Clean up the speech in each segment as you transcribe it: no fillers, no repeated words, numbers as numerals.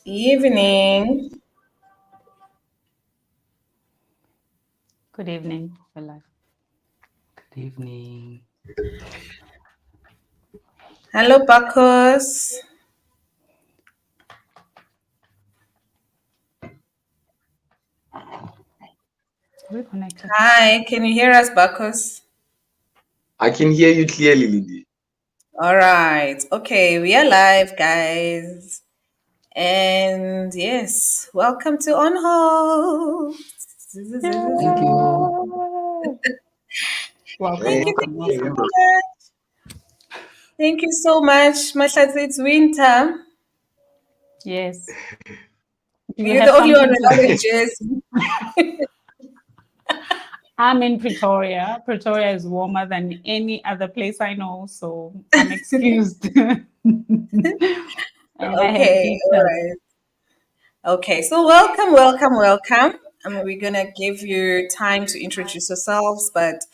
Evening. Good evening. Good evening. Hello, Barcoss. Are we connected? Hi, can you hear us, Barcoss? I can hear you clearly, Lindy. All right. Okay, we are live, guys. And yes, welcome to On Hold. Thank you. Welcome, Thank you, welcome, thank you so welcome. much. Thank you so much. Mahlatse, it's winter. Yes. Do you You're have the only one something to without a say? jersey. I'm in Pretoria. Pretoria is warmer than any other place I know, so I'm excused. And I have Okay, all heaters. right. Okay, so welcome. We're gonna give you time to introduce yourselves, but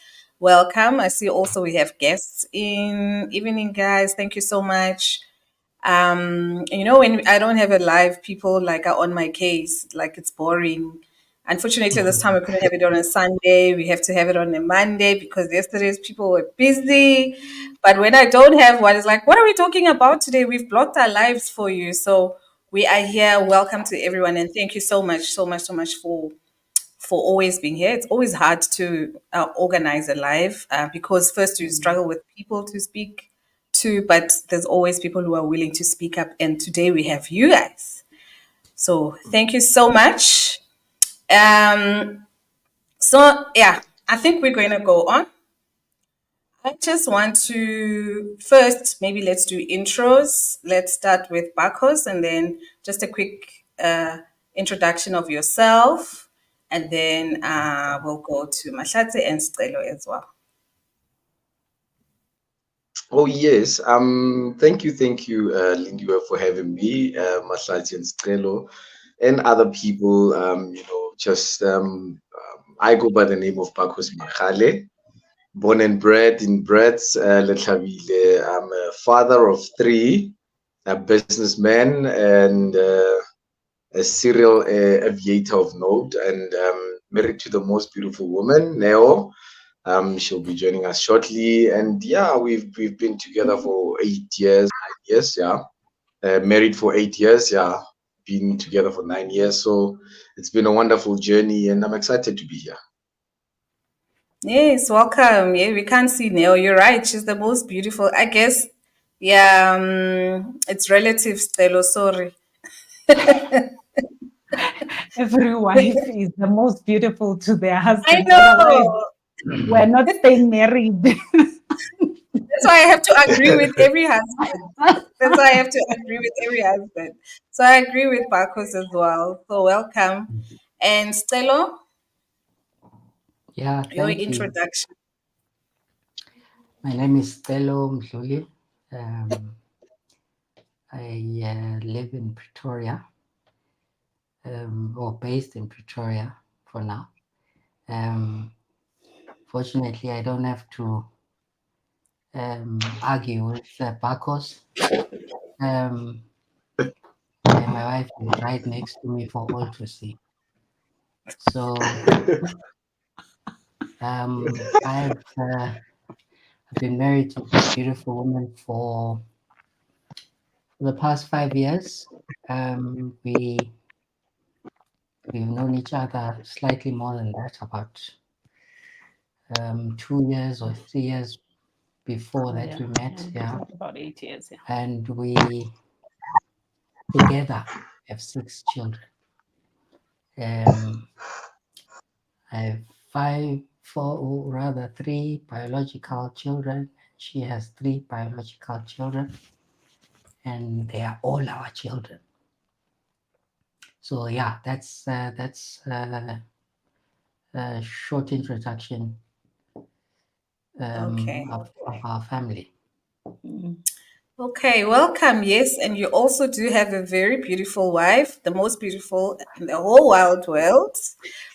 welcome. I see also we have guests in evening, guys. Thank you so much. When I don't have a live, people like are on my case, like it's boring. Unfortunately, this time we couldn't have it on a Sunday. We have to have it on a Monday because yesterday's people were busy. But when I don't have one, it's like, what are we talking about today? We've blocked our lives for you. So we are here. Welcome to everyone, and thank you so much for always being here. It's always hard to organize a live because first you struggle with people to speak to, but there's always people who are willing to speak up. And today we have you guys. So thank you so much. Um, so yeah, I think we're going to go on. I just want to first maybe let's do intros. Let's start with Barcos and then just a quick introduction of yourself, and then we'll go to Mahlatse and Stelo as well. Oh yes. Thank you, Lindy, for having me, Mahlatse and Stelo, and other people. I go by the name of Barcoss Makgale, born and bred in Brits, Letlhabile. I'm a father of three, a businessman, and a serial aviator of note, and married to the most beautiful woman, Neo. She'll be joining us shortly, and yeah, we've been together for 8 years, 9 years, yeah. Married for 8 years, yeah. Been together for 9 years, so it's been a wonderful journey, and I'm excited to be here. Yes, welcome. Yeah, we can't see Neo. You're right. She's the most beautiful. I guess, yeah, it's relative, Stelo. Sorry. Every wife is the most beautiful to their I husband. Otherwise, know. we're not staying married. That's why I have to agree with every husband. That's why I have to agree with every husband. So I agree with Barcos as well. So welcome. And Stelo, Yeah, your thank you. introduction. My name is Mdluli. Um, I live in Pretoria, or based in Pretoria for now. Um, Fortunately, I don't have to argue with Barcoss. Um, my wife is right next to me for all to see. So I've been married to this beautiful woman for the past 5 years. We've known each other slightly more than that, about 2 years or 3 years before that we met. Yeah, About 8 years. Yeah. and we together have 6 children. Um, I have three biological children. She has three biological children, and they are all our children. So yeah, that's a short introduction Okay. of our family. Okay, welcome. Yes, and you also do have a very beautiful wife, the most beautiful in the whole wide world.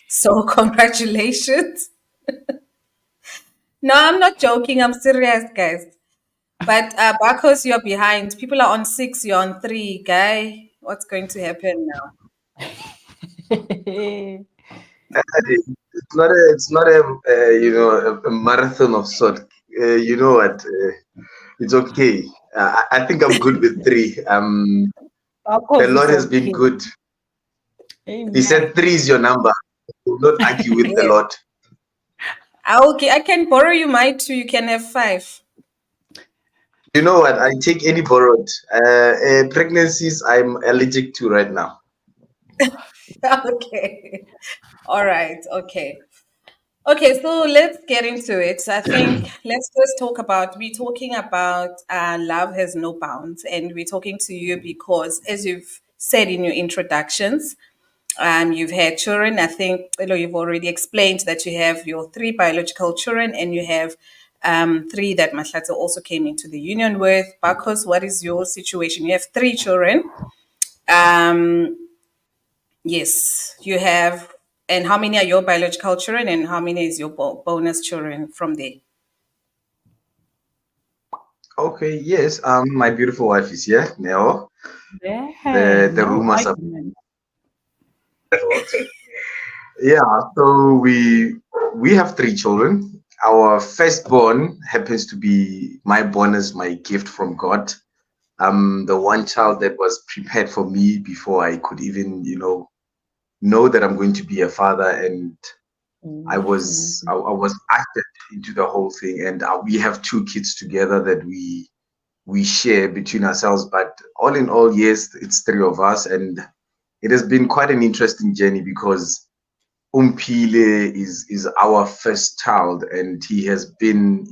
So congratulations. No, I'm not joking. I'm serious, guys. But Barcos, you're behind. People are on 6, you're on 3, guy. What's going to happen now? It's not a a marathon of sort. You know what? It's okay. I think I'm good with three. The Barcoss Lord is has been okay. good. He Amen. said three is your number. Do not argue with the Yes. Lord. Okay, I can borrow you my two. You can have five. You know what? I take any borrowed. Pregnancies I'm allergic to right now. Okay. All right. Okay. Okay, so let's get into it. I think let's first talk about, we're talking about love has no bounds, and we're talking to you because, as you've said in your introductions, you've had children. I think you've already explained that you have your three biological children, and you have three that Mahlatse also came into the union with. Barcoss, what is your situation? You have three children. Um, Yes, you have. And how many are your biological children, and how many is your bonus children from there? Okay, yes. My beautiful wife is here, Neo. There, The no rumors are argument. yeah. So we have three children. Our firstborn happens to be my bonus, my gift from God. The one child that was prepared for me before I could even, know that I'm going to be a father, and I was acted into the whole thing, and we have two kids together that we share between ourselves. But all in all, yes, it's three of us, and it has been quite an interesting journey because Umpile is our first child, and he has been,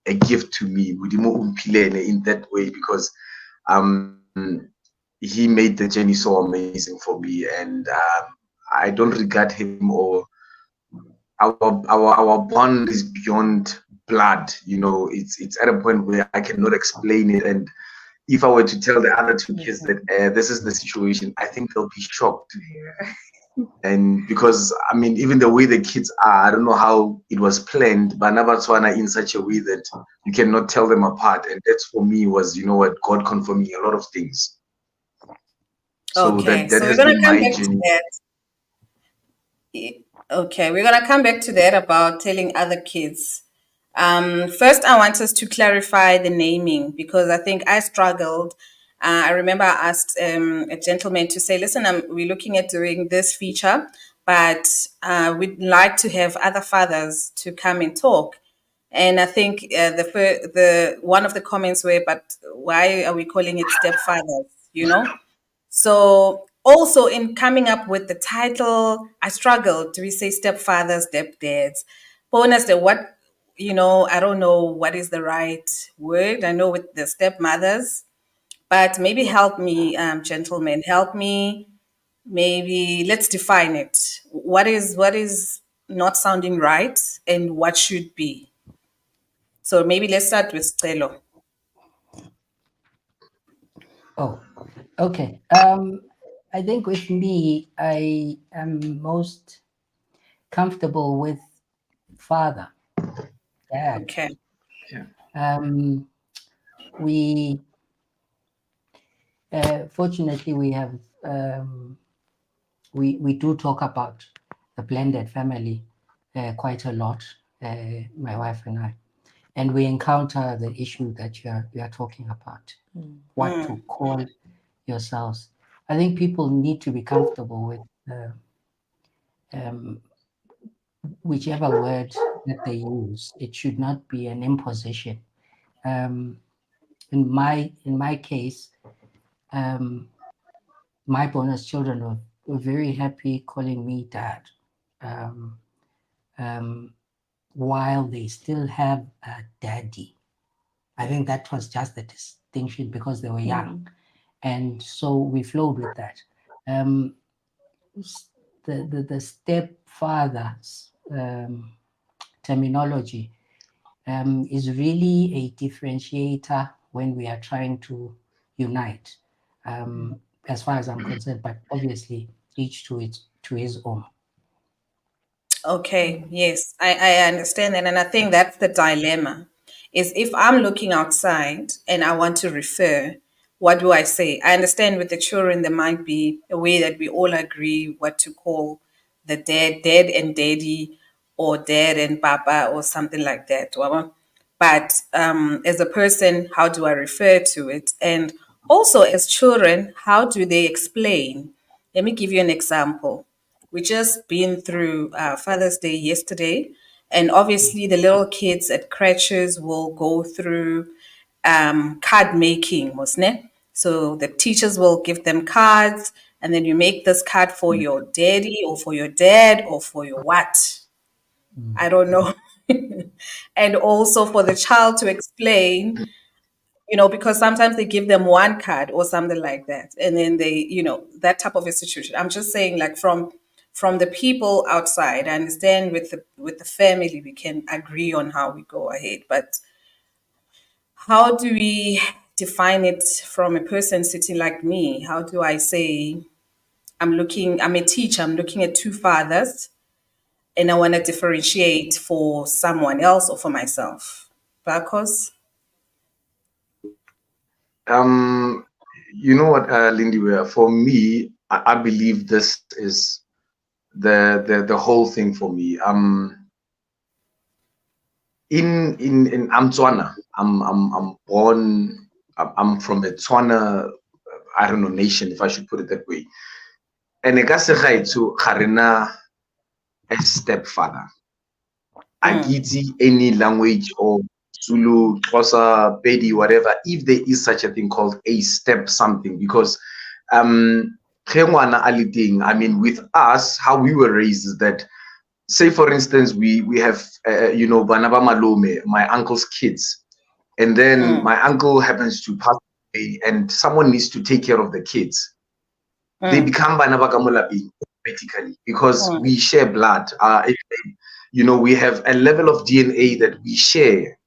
a gift to me. Modimo Umpile in that way because um he made the journey so amazing for me, and I don't regard him, or our bond is beyond blood. It's at a point where I cannot explain it, and if I were to tell the other two kids that this is the situation, I think they'll be shocked. And because I mean, even the way the kids are, I don't know how it was planned, but Navatswana in such a way that you cannot tell them apart. And that's for me was, God confirming a lot of things. So Okay, that so we're has gonna been come my back to journey. that. Okay, we're gonna come back to that about telling other kids. First, I want us to clarify the naming because I think I struggled. I remember I asked a gentleman to say, "Listen, we're looking at doing this feature, but we'd like to have other fathers to come and talk." And I think the one of the comments were, "But why are we calling it stepfathers?" You know. So also in coming up with the title, I struggled. Do we say stepfathers, stepdads? Bonus the what, I don't know what is the right word. I know with the stepmothers, but maybe help me, gentlemen, help me. Maybe let's define it. What is not sounding right and what should be? So maybe let's start with Stelo. Oh, okay. I think with me, I am most comfortable with father, dad. Okay. Um, we fortunately we have we do talk about the blended family quite a lot, my wife and I, and we encounter the issue that you are talking about, what to call yourselves. I think people need to be comfortable with um, whichever word that they use. It should not be an imposition. Um, in my case, um, my bonus children were very happy calling me dad, um, um, while they still have a daddy. I think that was just the distinction because they were young, and so we flowed with that. Um, the stepfather's terminology is really a differentiator when we are trying to unite, as far as I'm concerned. But obviously, each to his own. Okay, yes, I understand that. And I think that's the dilemma is if I'm looking outside and I want to refer, what do I say? I understand with the children, there might be a way that we all agree what to call the dad and daddy, or dad and papa, or something like that. Wabona? But as a person, how do I refer to it? And also, as children, how do they explain? Let me give you an example. We just been through Father's Day yesterday, and obviously the little kids at crèches will go through card making, wasn't it? So the teachers will give them cards, and then you make this card for your daddy, or for your dad, or for your what? I don't know. And also for the child to explain, because sometimes they give them one card or something like that, and then they, that type of a situation. I'm just saying, like, from the people outside, I understand with the family we can agree on how we go ahead, but how do we define it from a person sitting like me? How do I say, I'm a teacher, I'm looking at two fathers, and I want to differentiate for someone else or for myself? Barcoss? You know what, Lindy, for me, I believe this is the whole thing for me. In I'm Tswana. I'm born. I'm from a Tswana, I don't know, nation, if I should put it that way. And I guess to Karina a stepfather. Agiti, any language, or Zulu, Xhosa, Pedi, whatever, if there is such a thing called a step something, because ge ngwana a le teng, I mean, with us, how we were raised is that, say for instance, we have bana ba malome, my uncle's kids, and then my uncle happens to pass away, and someone needs to take care of the kids. They become bana ba ka mo lapeng automatically, because we share blood. We have a level of DNA that we share,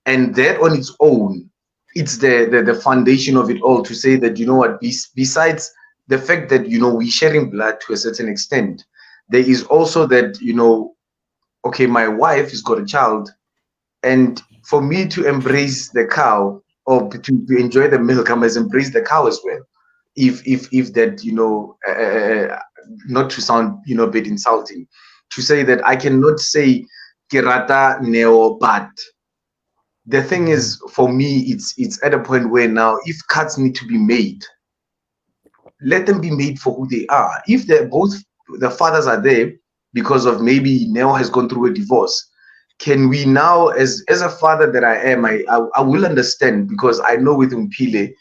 and that on its own, it's the foundation of it all, to say that, you know what, besides the fact that, we sharing blood to a certain extent, there is also that, okay, my wife has got a child, and for me to embrace the cow, or to enjoy the milk, I must embrace the cow as well. If that, not to sound, a bit insulting, to say that I cannot say Kirata Neo, but the thing is, for me, it's at a point where now, if cuts need to be made, let them be made for who they are. If they're both, the fathers are there because of maybe Neo has gone through a divorce, can we now, as a father that I am, I will understand, because I know with Mpile,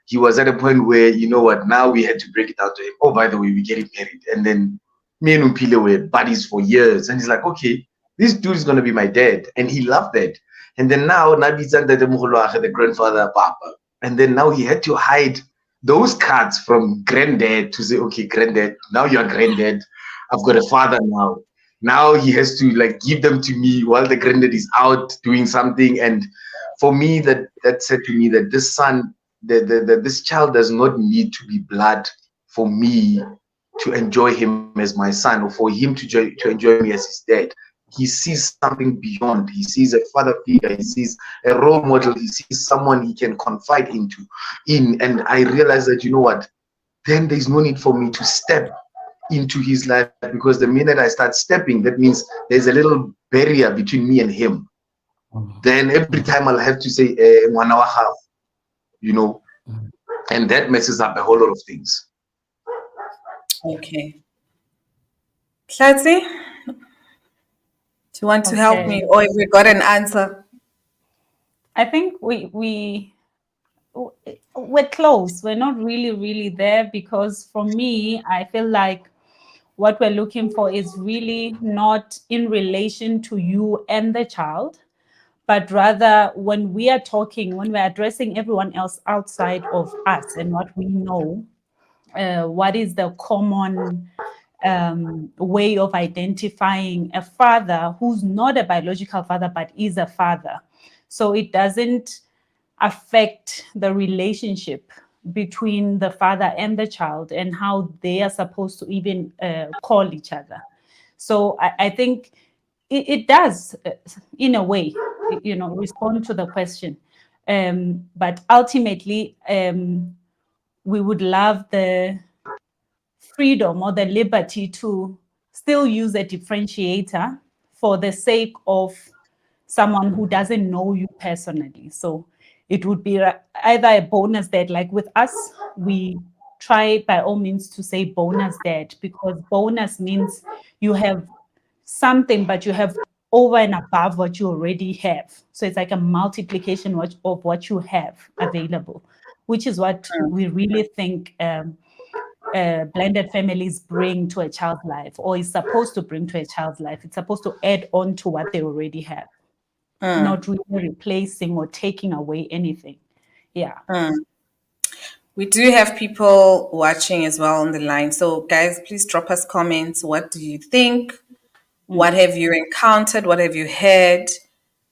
he was at a point where, you know what, now we had to break it out to him. Oh, by the way, we're getting married. And then me and Mpile were buddies for years. And he's like, okay, this dude is going to be my dad. And he loved that. And then now, the grandfather, Papa. And then now he had to hide those cards from granddad to say, okay, granddad, now you're granddad. I've got a father now. Now he has to give them to me while the granddad is out doing something. And for me, that said to me that this son, this child does not need to be blood for me to enjoy him as my son, or for him to enjoy me as his dad. He sees something beyond. He sees a father figure. He sees a role model. He sees someone he can confide in. And I realize that, you know what, then there's no need for me to step into his life, because the minute I start stepping, that means there's a little barrier between me and him. Then every time I'll have to say, "One hour half," and that messes up a whole lot of things. Okay. Mahlatse, do you want to help me, or have we got an answer? I think we're close. We're not really there, because for me, I feel like what we're looking for is really not in relation to you and the child, but rather when we are talking, when we're addressing everyone else outside of us and what we know, what is the common way of identifying a father who's not a biological father but is a father, so it doesn't affect the relationship between the father and the child and how they are supposed to even call each other. So I think it does, in a way, respond to the question. But ultimately, we would love the freedom or the liberty to still use a differentiator for the sake of someone who doesn't know you personally. So it would be either a bonus dad, like with us, we try by all means to say bonus dad, because bonus means you have something, but you have over and above what you already have. So it's like a multiplication of what you have available, which is what we really think blended families bring to a child's life, or is supposed to bring to a child's life. It's supposed to add on to what they already have, not really replacing or taking away anything. Yeah. We do have people watching as well on the line. So, guys, please drop us comments. What do you think? What have you encountered? What have you heard?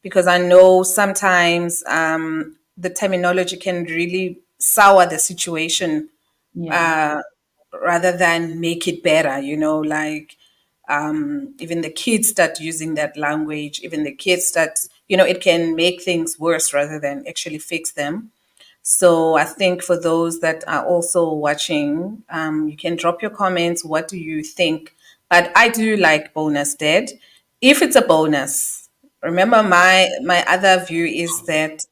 Because I know sometimes the terminology can really sour the situation Yeah. rather than make it better, like even the kids start using that language, even the kids start, it can make things worse rather than actually fix them. So I think for those that are also watching, you can drop your comments. What do you think? But I do like bonus dad. If it's a bonus, remember my other view is that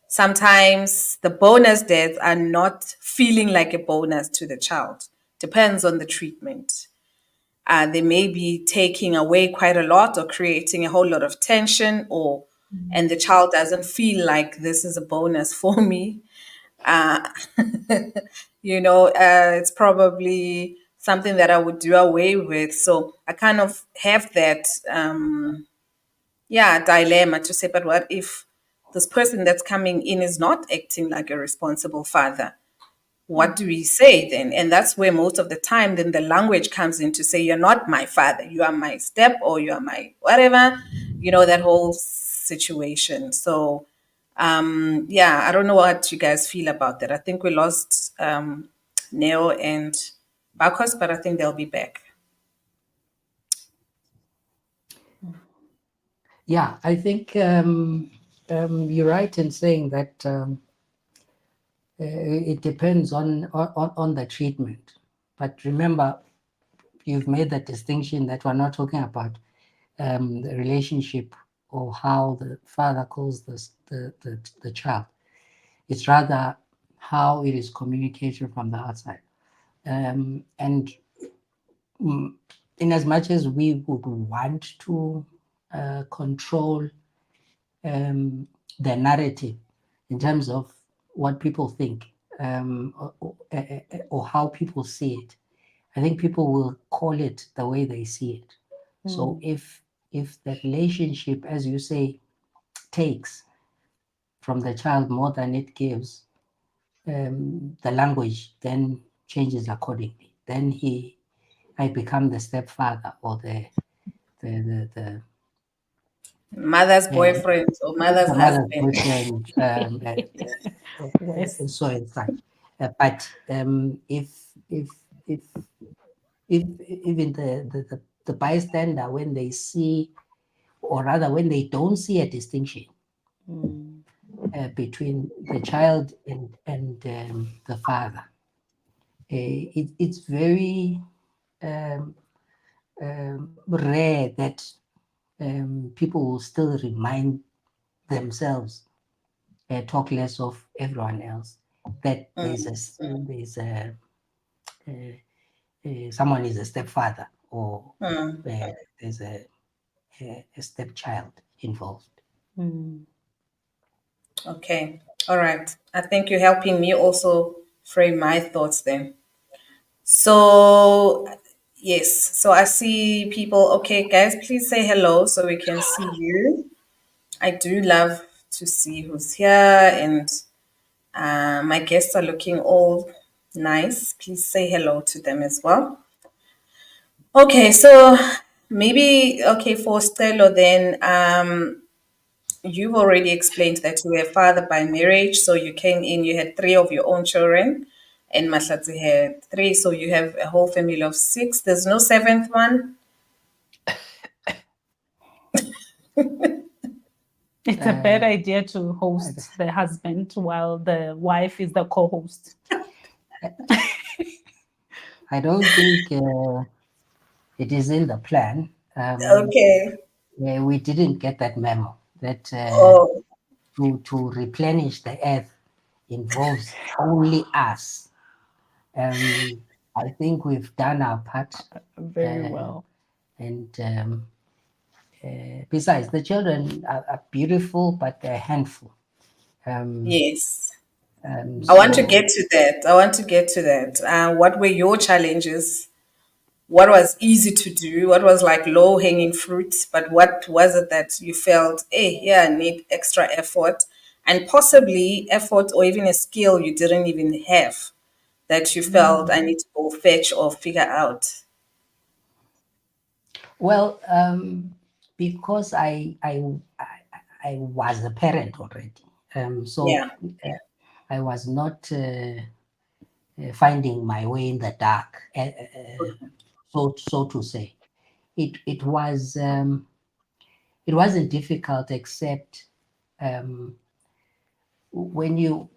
sometimes the bonus dads are not feeling like a bonus to the child. Depends on the treatment. They may be taking away quite a lot or creating a whole lot of tension, and the child doesn't feel like this is a bonus for me. Uh, it's probably something that I would do away with. So I kind of have that, dilemma to say, but what if this person that's coming in is not acting like a responsible father? What do we say then? And that's where most of the time then the language comes in to say, you're not my father, you are my step, or you are my whatever, that whole situation. So I don't know what you guys feel about that. I think we lost Neo and Barcoss, but I think they'll be back. Yeah, I think you're right in saying that it depends on the treatment. But remember, you've made the distinction that we're not talking about the relationship or how the father calls the child. It's rather how it is communicated from the outside. And in as much as we would want to control the narrative in terms of what people think or how people see it, I think people will call it the way they see it. So if the relationship, as you say, takes from the child more than it gives, the language then changes accordingly. Then I become the stepfather or the Mother's boyfriend or mother's mother's husband. boyfriend, Yes. and so and such. But if even the bystander, when they see, or rather when they don't see a distinction between the child and the father, it's very rare that people will still remind themselves, talk less of everyone else, that there's a someone is a stepfather or there's a stepchild involved. Okay. All right. I think you're helping me also frame my thoughts then. So, yes. So I see people. Okay, guys, please say hello so we can see you. I do love to see who's here, and my guests are looking all nice. Please say hello to them as well. Okay, so maybe, okay, for Stella then, you've already explained that you were a father by marriage, so you came in, you had three of your own children, and Mahlatse had three, so you have a whole family of six. There's no seventh one. It's a bad idea to host the husband while the wife is the co-host. I don't think it is in the plan. Okay. We didn't get that memo that Oh, to replenish the earth involves only us. I think we've done our part, Very uh, well. and besides, the children are beautiful, but they're a handful. Um, yes. I want to so get to that. I want to get to that. What were your challenges? What was easy to do? What was like low hanging fruits? But what was it that you felt, hey, yeah, I need extra effort and possibly effort or even a skill you didn't even have that you felt I need to go fetch or figure out? well, because I was a parent already, so Yeah. I was not finding my way in the dark, so to say. It it wasn't difficult, except um, when you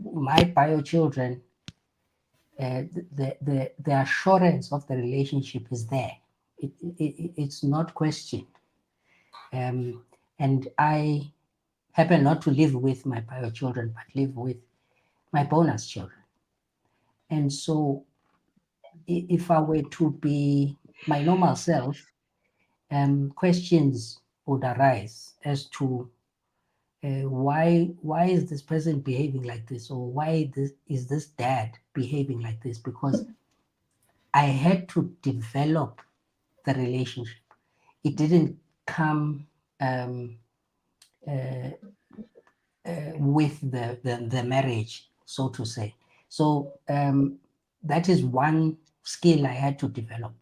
my bio children, the assurance of the relationship is there. It's not questioned, um, and I happen not to live with my bio children, but live with my bonus children. And so, if I were to be my normal self, questions would arise as to why is this person behaving like this, or is this dad behaving like this, because I had to develop the relationship. It didn't come um, with the marriage, so to say. So that is one skill I had to develop,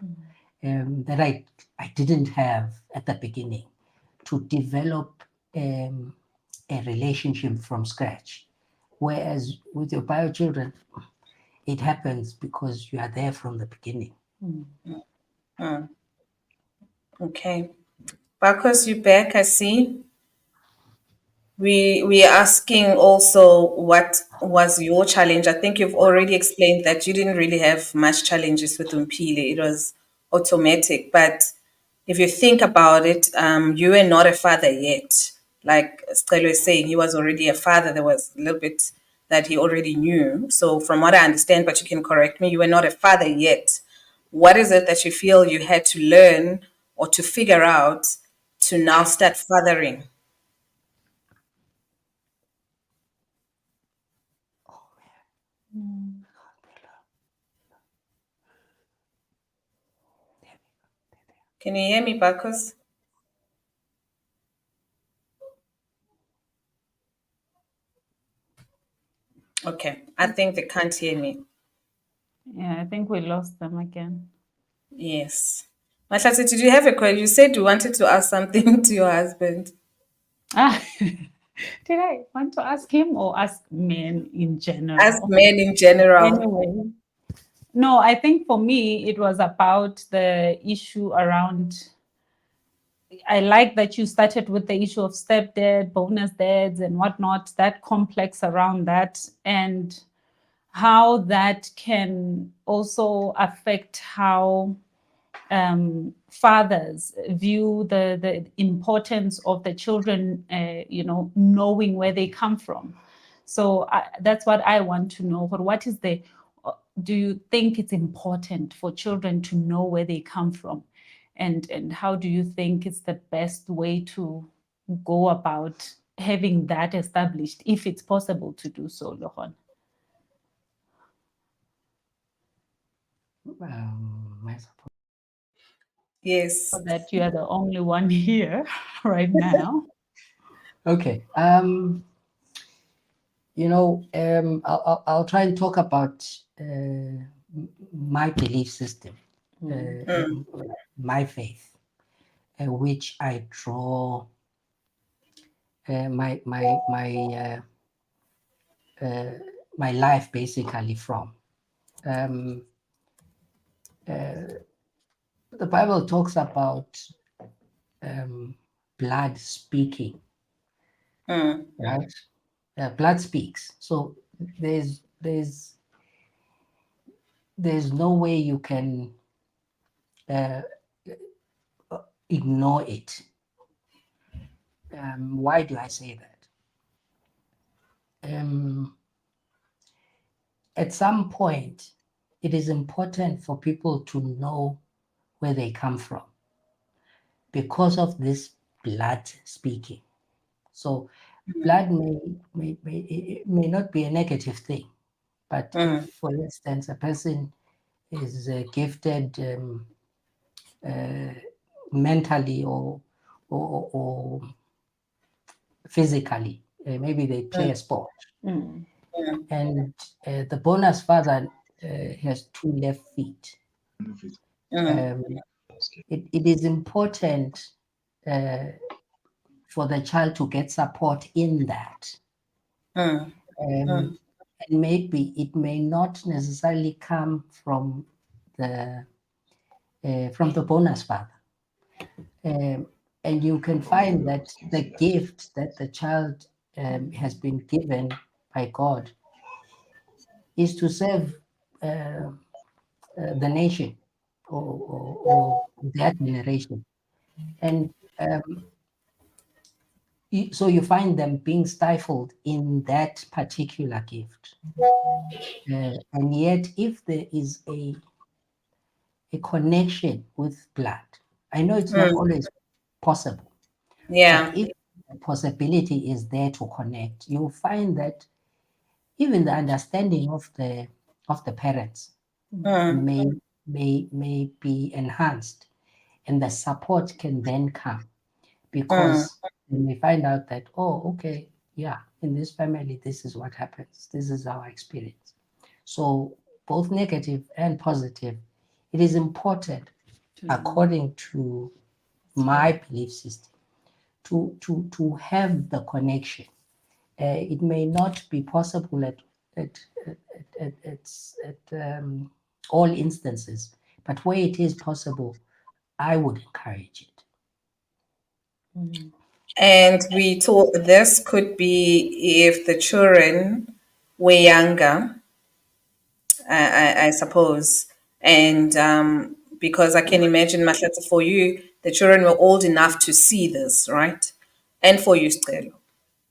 that I didn't have at the beginning, to develop a relationship from scratch. Whereas with your bio children, it happens because you are there from the beginning. Mm, okay. Barcoss, you back, I see. We are asking also what was your challenge. I think you've already explained that you didn't really have much challenges with Umpile. It was automatic. But if you think about it, you were not a father yet. Like Stelo is saying, he was already a father. There was a little bit that he already knew. So from what I understand, but you can correct me, you were not a father yet. What is it that you feel you had to learn or to figure out to now start fathering? Can you hear me, Barcos? Okay, I think they can't hear me. Yeah, I think we lost them again. Yes. Mahlatse, did you have a question? You said you wanted to ask something to your husband. Ah, did I want to ask him or ask men in Ask general? men in general. Anyway, no, I think for me, it was about the issue around. I like that you started with the issue of stepdad, bonus dads, and whatnot, that complex around that, and how that can also affect how fathers view the importance of the children, knowing where they come from. So that's what I want to know. But what is do you think it's important for children to know where they come from? And how do you think it's the best way to go about having that established, if it's possible to do so, Lohan? My support. Yes. That you are the only one here right now. Okay. I'll try and talk about my belief system, Mm, my faith, which I draw my life basically from. Um, the Bible talks about blood speaking, mm, right? Blood speaks. So there's there's no way you can ignore it. Why do I say that? At some point, it is important for people to know where they come from because of this blood speaking. So blood may not be a negative thing, but if, for instance, a person is gifted mentally or physically, maybe they play a sport, and the bonus father has two left feet. It is important for the child to get support in that. And maybe it may not necessarily come from the bonus father. And you can find that the gift that the child has been given by God is to serve the nation or that generation. And so you find them being stifled in that particular gift. And yet, if there is a connection with blood, I know it's not always possible, but Yeah. if the possibility is there to connect, you'll find that even the understanding of the parents may be enhanced, and the support can then come because when we find out that, oh, okay, yeah, in this family, this is what happens. This is our experience. So both negative and positive, it is important, according to my belief system, to have the connection. It may not be possible at all instances, but where it is possible, I would encourage it. And we thought this could be if the children were younger, I suppose. And because I can imagine, Mahlatse, for you, the children were old enough to see this, right? And for you, Stelo.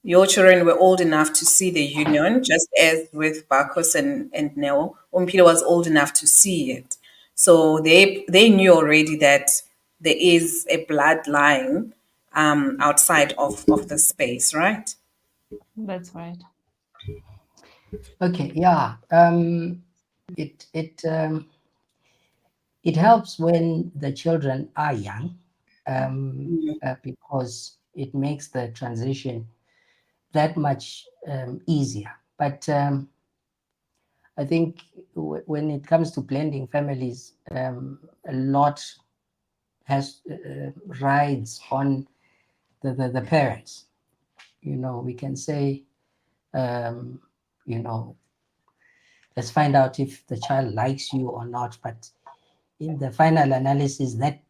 Your children were old enough to see the union, just as with Barcoss and Neo. Umpila was old enough to see it. So they knew already that there is a bloodline outside of the space, right? That's right. Okay, yeah. It it it helps when the children are young, because it makes the transition that much easier. But I think when it comes to blending families, a lot has rides on the parents. You know, we can say, you know, let's find out if the child likes you or not. But in the final analysis, that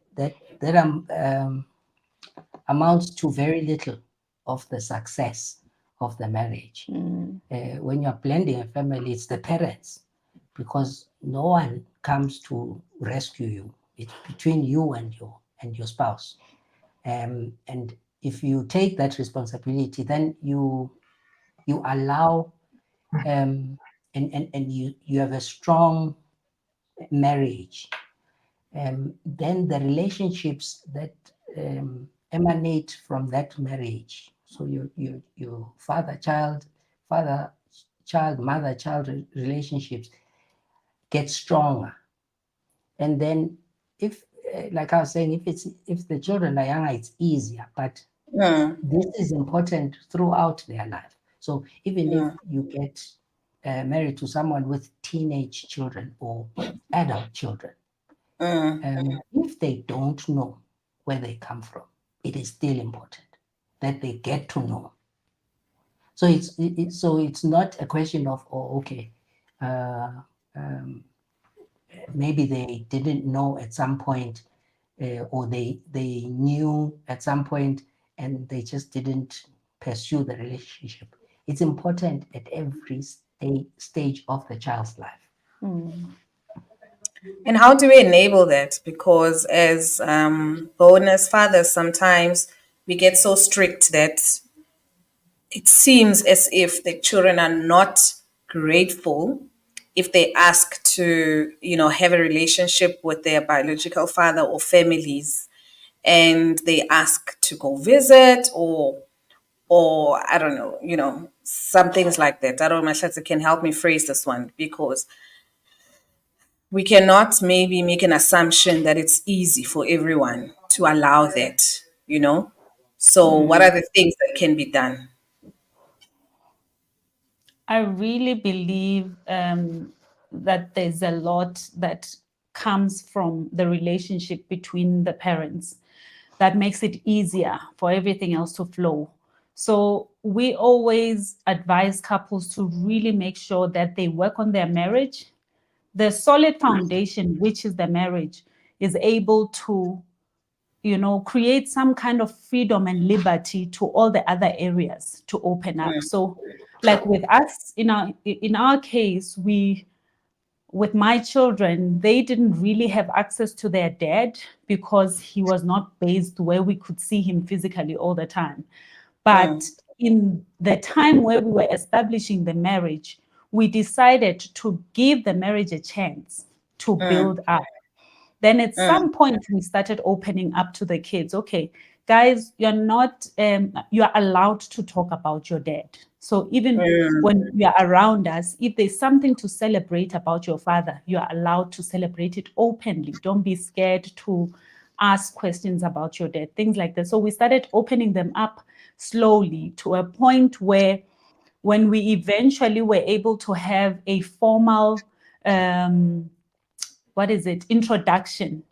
amounts to very little of the success of the marriage. When you're blending a family, it's the parents, because no one comes to rescue you. It's between you and your spouse. And if you take that responsibility, then you allow and you have a strong marriage. Then the relationships that emanate from that marriage, so your father child, mother child relationships get stronger. And then if like I was saying, if the children are younger, it's easier, but this is important throughout their life. So even if you get married to someone with teenage children or adult children, if they don't know where they come from, it is still important that they get to know. So it's not a question of, oh, okay, maybe they didn't know at some point, or they knew at some point and they just didn't pursue the relationship. It's important at every stage of the child's life. And how do we enable that? Because as bonus fathers, sometimes we get so strict that it seems as if the children are not grateful if they ask to, have a relationship with their biological father or families, and they ask to go visit, or I don't know, some things like that. I don't know, Mahlatse can help me phrase this one, because we cannot maybe make an assumption that it's easy for everyone to allow that, So what are Mm. the things that can be done? I really believe that there's a lot that comes from the relationship between the parents that makes it easier for everything else to flow. So we always advise couples to really make sure that they work on their marriage. The solid foundation, which is the marriage, is able to create some kind of freedom and liberty to all the other areas to open up. So like with us, in our case, we with my children, they didn't really have access to their dad because he was not based where we could see him physically all the time. But in the time where we were establishing the marriage, we decided to give the marriage a chance to build up. Then at some point, we started opening up to the kids. Okay, guys, you're allowed to talk about your dad. So even when you're around us, if there's something to celebrate about your father, you are allowed to celebrate it openly. Don't be scared to ask questions about your dad, things like that. So we started opening them up slowly to a point where when we eventually were able to have a formal introduction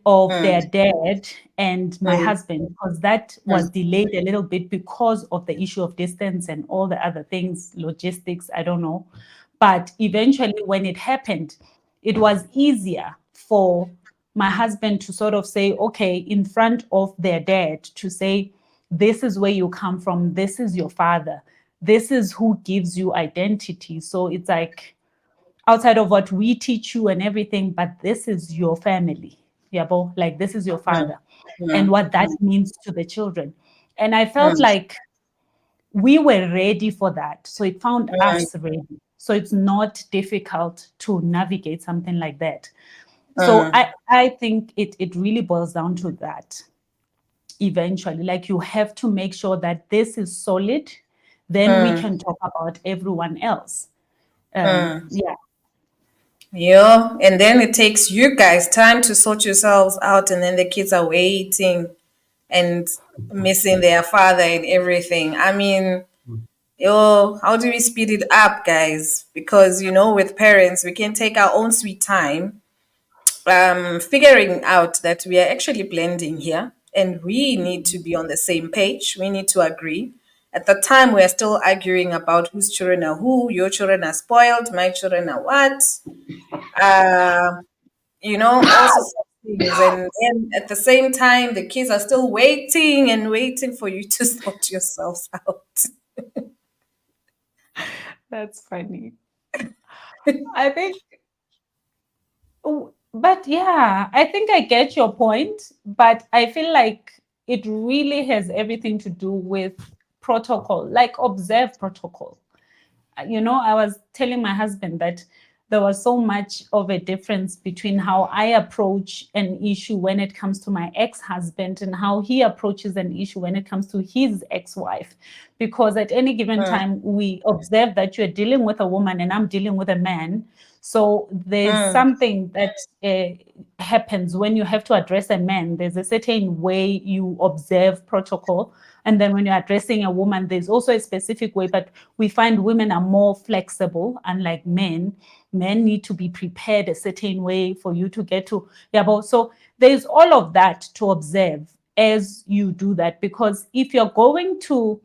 of their dad and my husband, because that was delayed a little bit because of the issue of distance and all the other things, logistics, I don't know. But eventually, when it happened, it was easier for my husband to sort of say, okay, in front of their dad, to say, this is where you come from, this is your father, this is who gives you identity. So it's like, outside of what we teach you and everything, but this is your family. Yeah, bo, like this is your father and what that means to the children. And I felt like we were ready for that. So it found us ready. So it's not difficult to navigate something like that. So I think it really boils down to that eventually. Like you have to make sure that this is solid, then we can talk about everyone else. Yeah. Yeah, and then it takes you guys time to sort yourselves out, and then the kids are waiting and missing their father and everything. I mean, yo, how do we speed it up, guys? Because with parents, we can take our own sweet time, figuring out that we are actually blending here, and we need to be on the same page. We need to agree. At the time, we are still arguing about whose children are who. Your children are spoiled. My children are what? Uh, all sorts of things. And at the same time, the kids are still waiting and waiting for you to sort yourselves out. That's funny. I think, but yeah, I think I get your point, but I feel like it really has everything to do with protocol, like observe protocol. I was telling my husband that there was so much of a difference between how I approach an issue when it comes to my ex-husband and how he approaches an issue when it comes to his ex-wife. Because at any given time, we observe that you're dealing with a woman and I'm dealing with a man. So there's something that happens when you have to address a man. There's a certain way you observe protocol. And then when you're addressing a woman, there's also a specific way. But we find women are more flexible, unlike men. Men need to be prepared a certain way for you to get to. Yeah, but so there's all of that to observe as you do that. Because if you're going to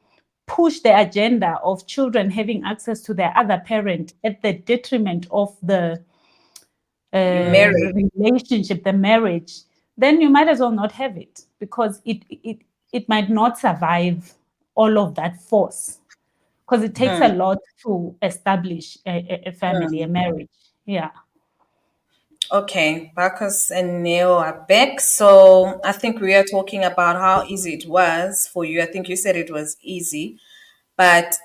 push the agenda of children having access to their other parent at the detriment of the You marry. relationship, the marriage, then you might as well not have it because it might not survive all of that force because it takes a lot to establish a family, a marriage. Yeah. Okay, Barcoss and Neo are back. So I think we are talking about how easy it was for you. I think you said it was easy, but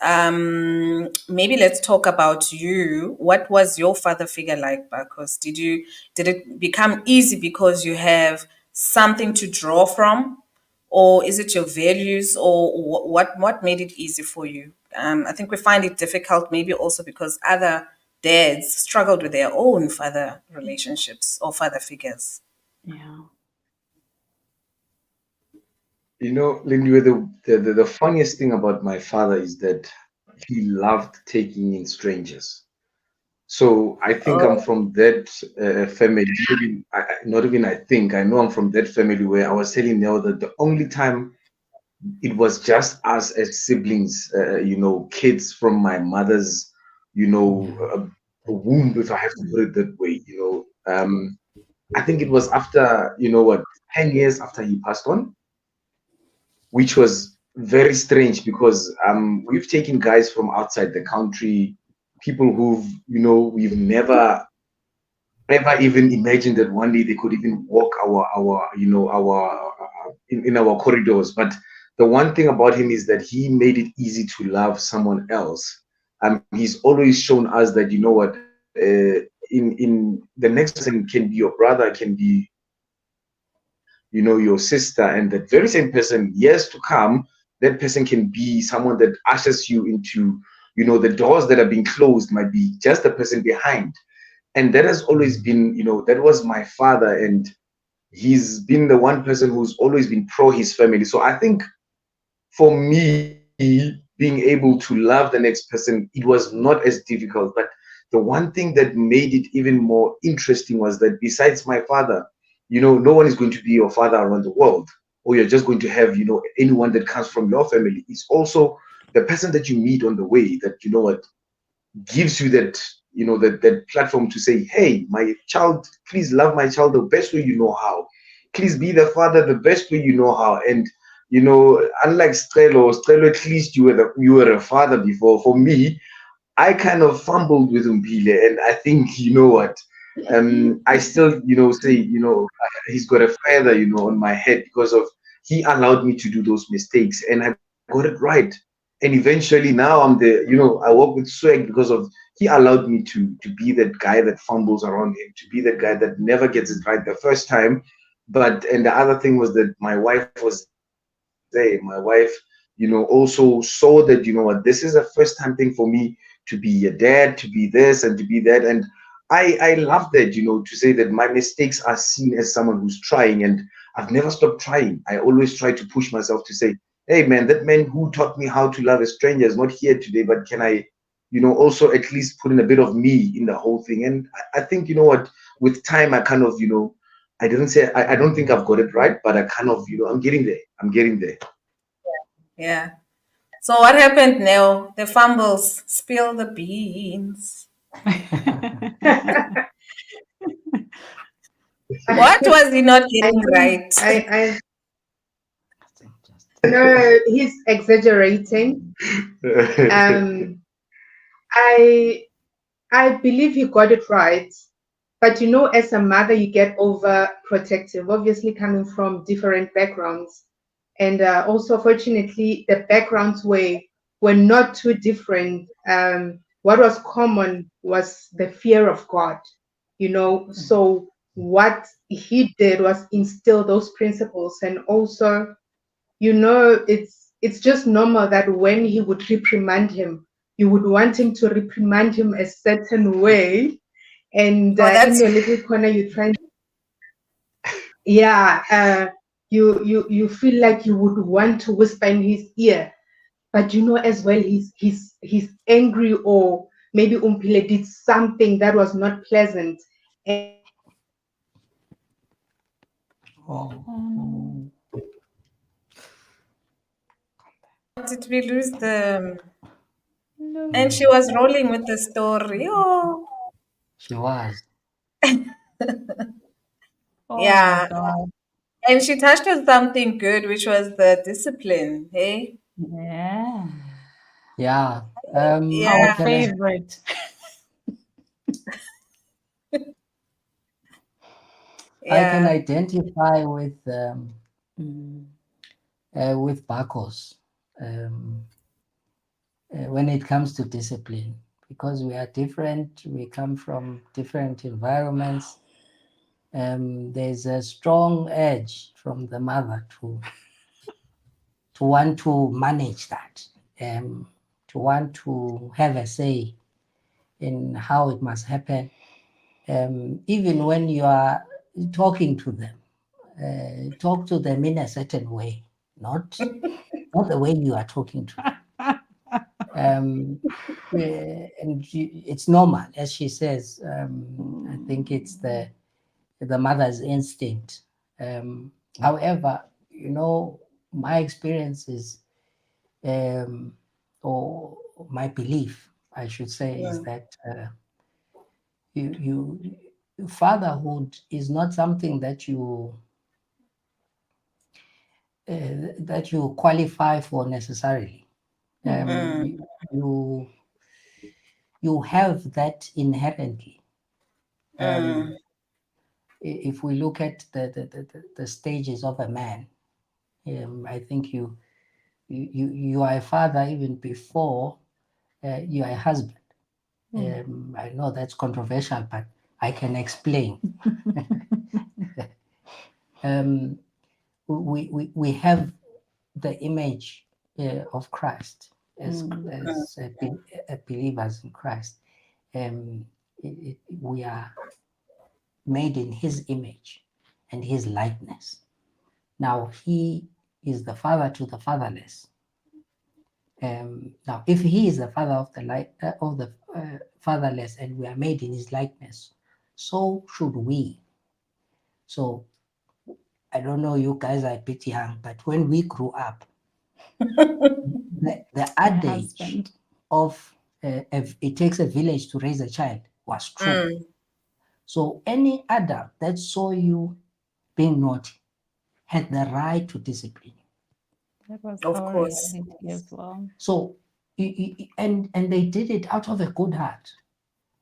maybe let's talk about you. What was your father figure like, Barcoss? Did it become easy because you have something to draw from, or is it your values, or what made it easy for you? I think we find it difficult, maybe also because other dads struggled with their own father relationships or father figures. Yeah. You know, Lindy, the funniest thing about my father is that he loved taking in strangers. So I think I'm Oh, from that family. Not even I think, I know I'm from that family where I was telling Nell that the only time it was just us as siblings, kids from my mother's, Yeah. womb, if I have to put it that way, I think it was after, 10 years after he passed on, which was very strange because we've taken guys from outside the country, people we've never ever even imagined that one day they could even walk in our corridors. But the one thing about him is that he made it easy to love someone else. He's always shown us that in the next person can be your brother, can be your sister, and that very same person years to come, that person can be someone that ushers you into the doors that are being closed might be just the person behind. And that has always been, that was my father, and he's been the one person who's always been pro his family. So I think for me, being able to love the next person, it was not as difficult. But the one thing that made it even more interesting was that besides my father, no one is going to be your father around the world, or you're just going to have, anyone that comes from your family. It's also the person that you meet on the way that, gives you that that platform to say, hey, my child, please love my child the best way you know how, please be the father the best way you know how. And unlike Strelo, at least you were a father before. For me, I kind of fumbled with Umpile, and I think I still say he's got a feather on my head because of he allowed me to do those mistakes, and I got it right. And eventually now I'm I work with swag because of he allowed me to be that guy that fumbles around him, to be that guy that never gets it right the first time. And the other thing was that my wife was there. My wife, also saw that, what, this is a first time thing for me to be a dad, to be this and to be that. And I love that, to say that my mistakes are seen as someone who's trying, and I've never stopped trying. I always try to push myself to say, hey man, that man who taught me how to love a stranger is not here today, but can I, also at least put in a bit of me in the whole thing. And I think, what, with time I kind of, I didn't say I don't think I've got it right, but I kind of, I'm getting there. I'm getting there. yeah. So what happened now? The fumbles, spill the beans. What was he not I getting think right? no, he's exaggerating. Um, I I believe he got it right, but as a mother, you get overprotective. Obviously, coming from different backgrounds, and also, fortunately, the backgrounds were not too different. What was common was the fear of God. So what he did was instill those principles, and also it's just normal that when he would reprimand him, you would want him to reprimand him a certain way, and Oh, in that's your little corner you try, yeah, you feel like you would want to whisper in his ear, but as well he's angry, or maybe Umpile did something that was not pleasant, and Oh, Um, did we lose the? And no. she was rolling with the story. Oh, she was. Oh my yeah. God. And she touched on something good, which was the discipline. Hey, Yeah. Yeah. Our yeah. Makgale, favorite. I can Yeah. identify with Barcoss when it comes to discipline, because we are different. We come from different environments. There's a strong edge from the mother to want to manage that, to want to have a say in how it must happen. Even when you are talking to them, talk to them in a certain way, not the way you are talking to them. And it's normal, as she says. I think it's the mother's instinct. However, my experience is, or my belief, I should say, is that fatherhood is not something that you qualify for necessarily. You have that inherently. If we look at the stages of a man, I think you are a father even before you are a husband. I know that's controversial, but I can explain. We have the image of Christ as believers in Christ. We are made in His image and His likeness. Now He is the father to the fatherless. Now, if He is the father of the fatherless, and we are made in His likeness, so should we. So I don't know, you guys are a bit young, but when we grew up, the adage of it takes a village to raise a child was true. So any adult that saw you being naughty had the right to discipline you. That was Of our course. reality as well. So, and they did it out of a good heart.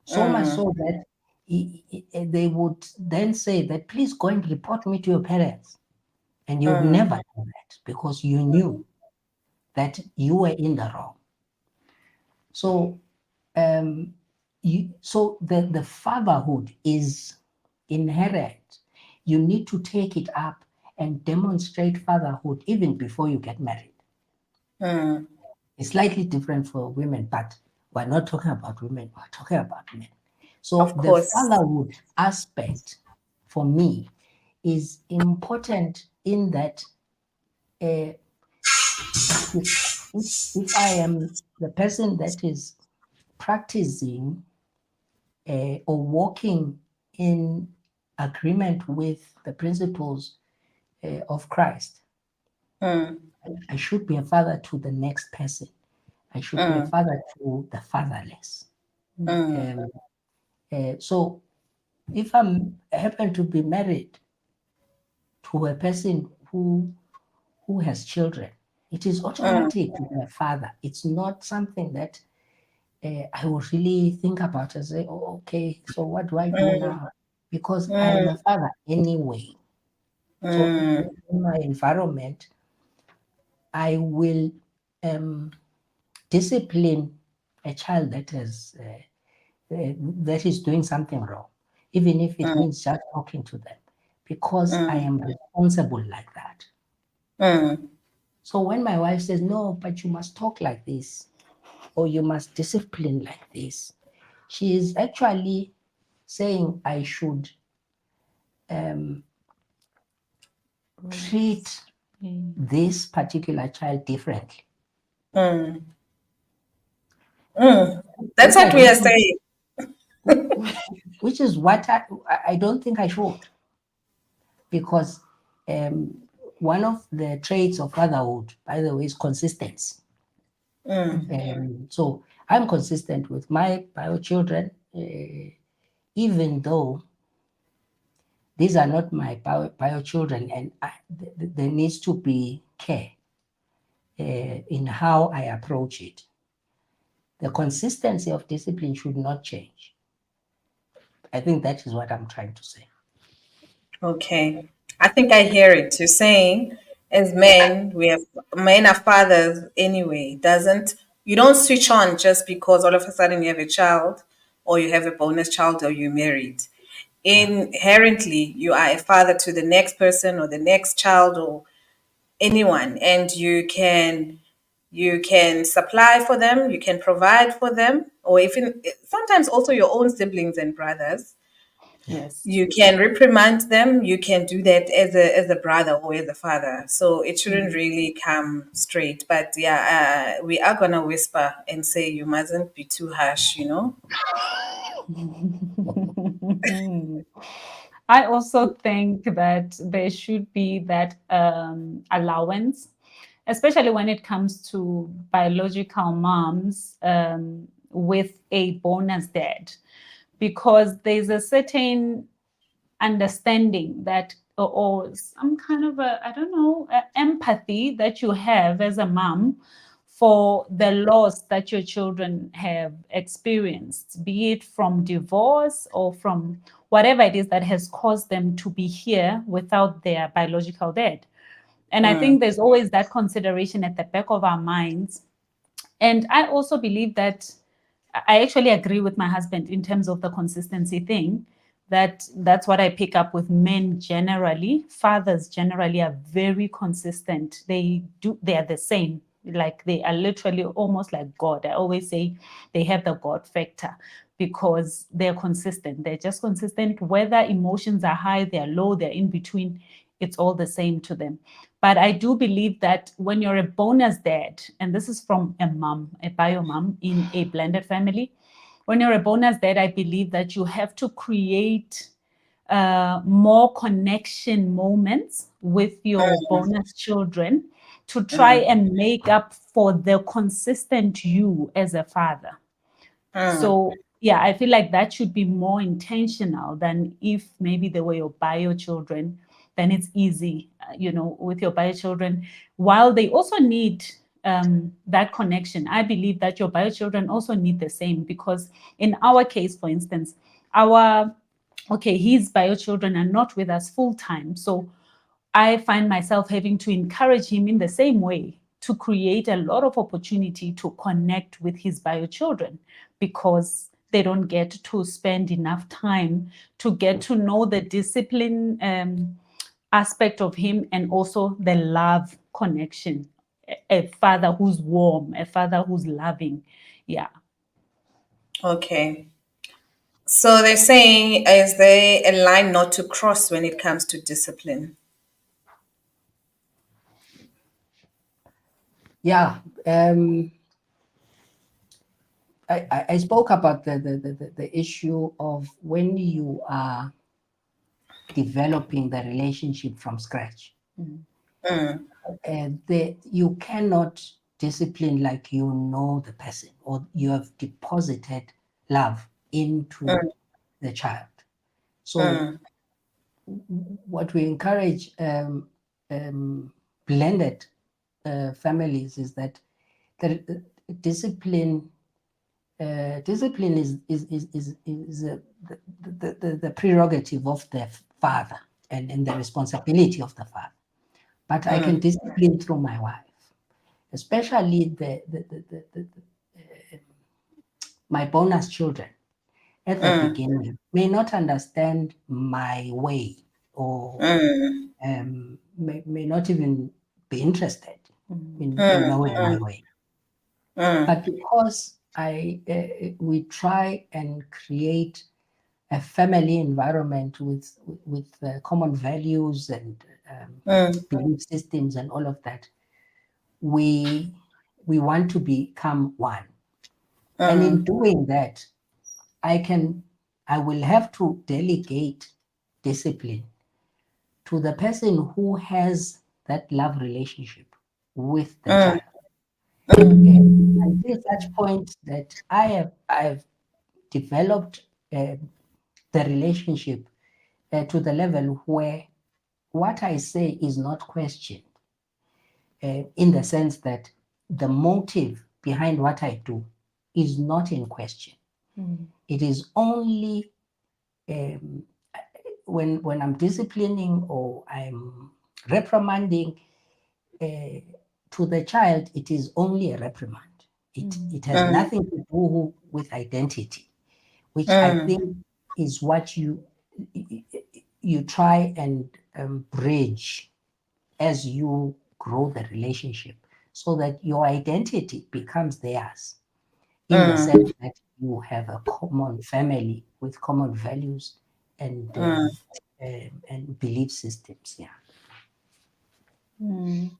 So much so that they would then say that, please go and report me to your parents. And you'd never do that because you knew that you were in the wrong. So, the fatherhood is inherent. You need to take it up and demonstrate fatherhood even before you get married. It's slightly different for women, but we're not talking about women, we're talking about men. So Of the course. fatherhood aspect for me is important in that if I am the person that is practicing or walking in agreement with the principles of Christ, I should be a father to the next person. I should be a father to the fatherless. So if I happen to be married to a person who has children, it is automatic to be a father. It's not something that I will really think about and say, oh, okay, so what do I do now? Because I am a father anyway. So in my environment, I will discipline a child that is doing something wrong, even if it means just talking to them, because I am responsible like that. So when my wife says, no, but you must talk like this, or you must discipline like this, she is actually saying I should treat this particular child differently. That's what we are saying. Which is what I don't think I should. Because one of the traits of fatherhood, by the way, is consistency. So I'm consistent with my bio children, even though these are not my bio children, and there needs to be care in how I approach it. The consistency of discipline should not change. I think that is what I'm trying to say. Okay. I think I hear it. You're saying as men, men are fathers anyway. Doesn't You don't switch on just because all of a sudden you have a child or you have a bonus child or you're married. Yeah. Inherently, you are a father to the next person or the next child or anyone, and you can supply for them, you can provide for them, or even sometimes also your own siblings and brothers. Yes. You can reprimand them, you can do that as a brother or as a father, so it shouldn't really come straight. But yeah, we are gonna whisper and say you mustn't be too harsh. I also think that there should be that allowance, especially when it comes to biological moms with a bonus dad, because there's a certain understanding that or some kind of a, I don't know, empathy that you have as a mom for the loss that your children have experienced, be it from divorce or from whatever it is that has caused them to be here without their biological dad. And I think there's always that consideration at the back of our minds. And I also believe that I actually agree with my husband in terms of the consistency thing. That's what I pick up with men generally. Fathers generally are very consistent. They are the same. Like they are literally almost like God. I always say they have the God factor because they're consistent. They're just consistent. Whether emotions are high, they're low, they're in between, it's all the same to them. But I do believe that when you're a bonus dad, and this is from a mom, a bio mom in a blended family, when you're a bonus dad, I believe that you have to create more connection moments with your bonus children to try and make up for the consistent you as a father. So yeah, I feel like that should be more intentional than if maybe they were your bio children, then it's easy, with your bio children. While they also need that connection, I believe that your bio children also need the same because in our case, for instance, his bio children are not with us full time. So I find myself having to encourage him in the same way to create a lot of opportunity to connect with his bio children because they don't get to spend enough time to get to know the discipline aspect of him and also the love connection. A father who's warm, a father who's loving. Yeah. Okay. So they're saying, is there a line not to cross when it comes to discipline? Yeah. I spoke about the issue of when you are developing the relationship from scratch. You cannot discipline like you know the person or you have deposited love into the child. So what we encourage blended families is that the discipline is the prerogative of the father and the responsibility of the father. But I can discipline through my wife, especially my bonus children at the beginning may not understand my way or may not even be interested in knowing my way. But because we try and create a family environment with common values and belief systems and all of that, we want to become one. And in doing that, I will have to delegate discipline to the person who has that love relationship with the child. Until such point that I've developed the relationship to the level where what I say is not questioned, in the sense that the motive behind what I do is not in question. It is only when I'm disciplining or I'm reprimanding to the child, it is only a reprimand. It has Mm, nothing to do with identity, which I mm, think is what you try and bridge as you grow the relationship, so that your identity becomes theirs, in the mm, sense that you have a common family with common values and mm. and belief systems. Yeah. Mm.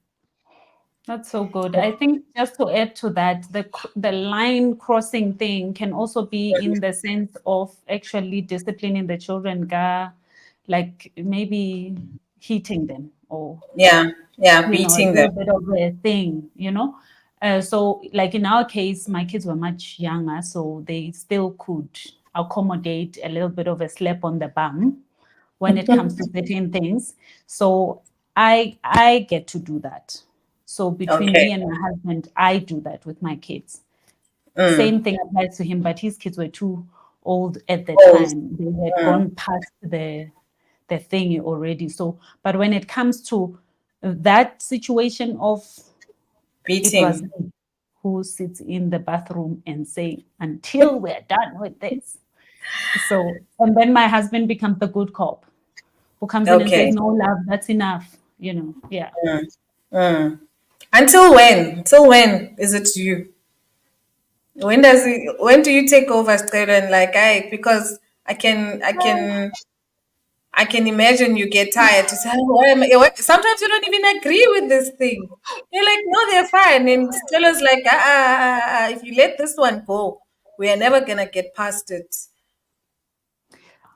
That's so good. I think just to add to that, the line crossing thing can also be in the sense of actually disciplining the children, like maybe hitting them, or Yeah, yeah, a beating them. little bit of a thing. So like in our case, my kids were much younger, so they still could accommodate a little bit of a slap on the bum when it comes to certain things. So I get to do that. So between Okay. me and my husband, I do that with my kids. Mm. Same thing applies to him, but his kids were too old at the Oh, time. They had mm. gone past the thing already. So, but when it comes to that situation of, it was Beating. me who sits in the bathroom and say, until we're done with this. So, and then my husband becomes the good cop who comes in and says, Okay. no, love, that's enough. Yeah. Mm, mm. Until when? Till when is it you? When do you take over, Stella, and like because I can imagine you get tired to say, "Oh, sometimes you don't even agree with this thing. You're like, no, they're fine. And Stella's like, if you let this one go, we are never gonna get past it.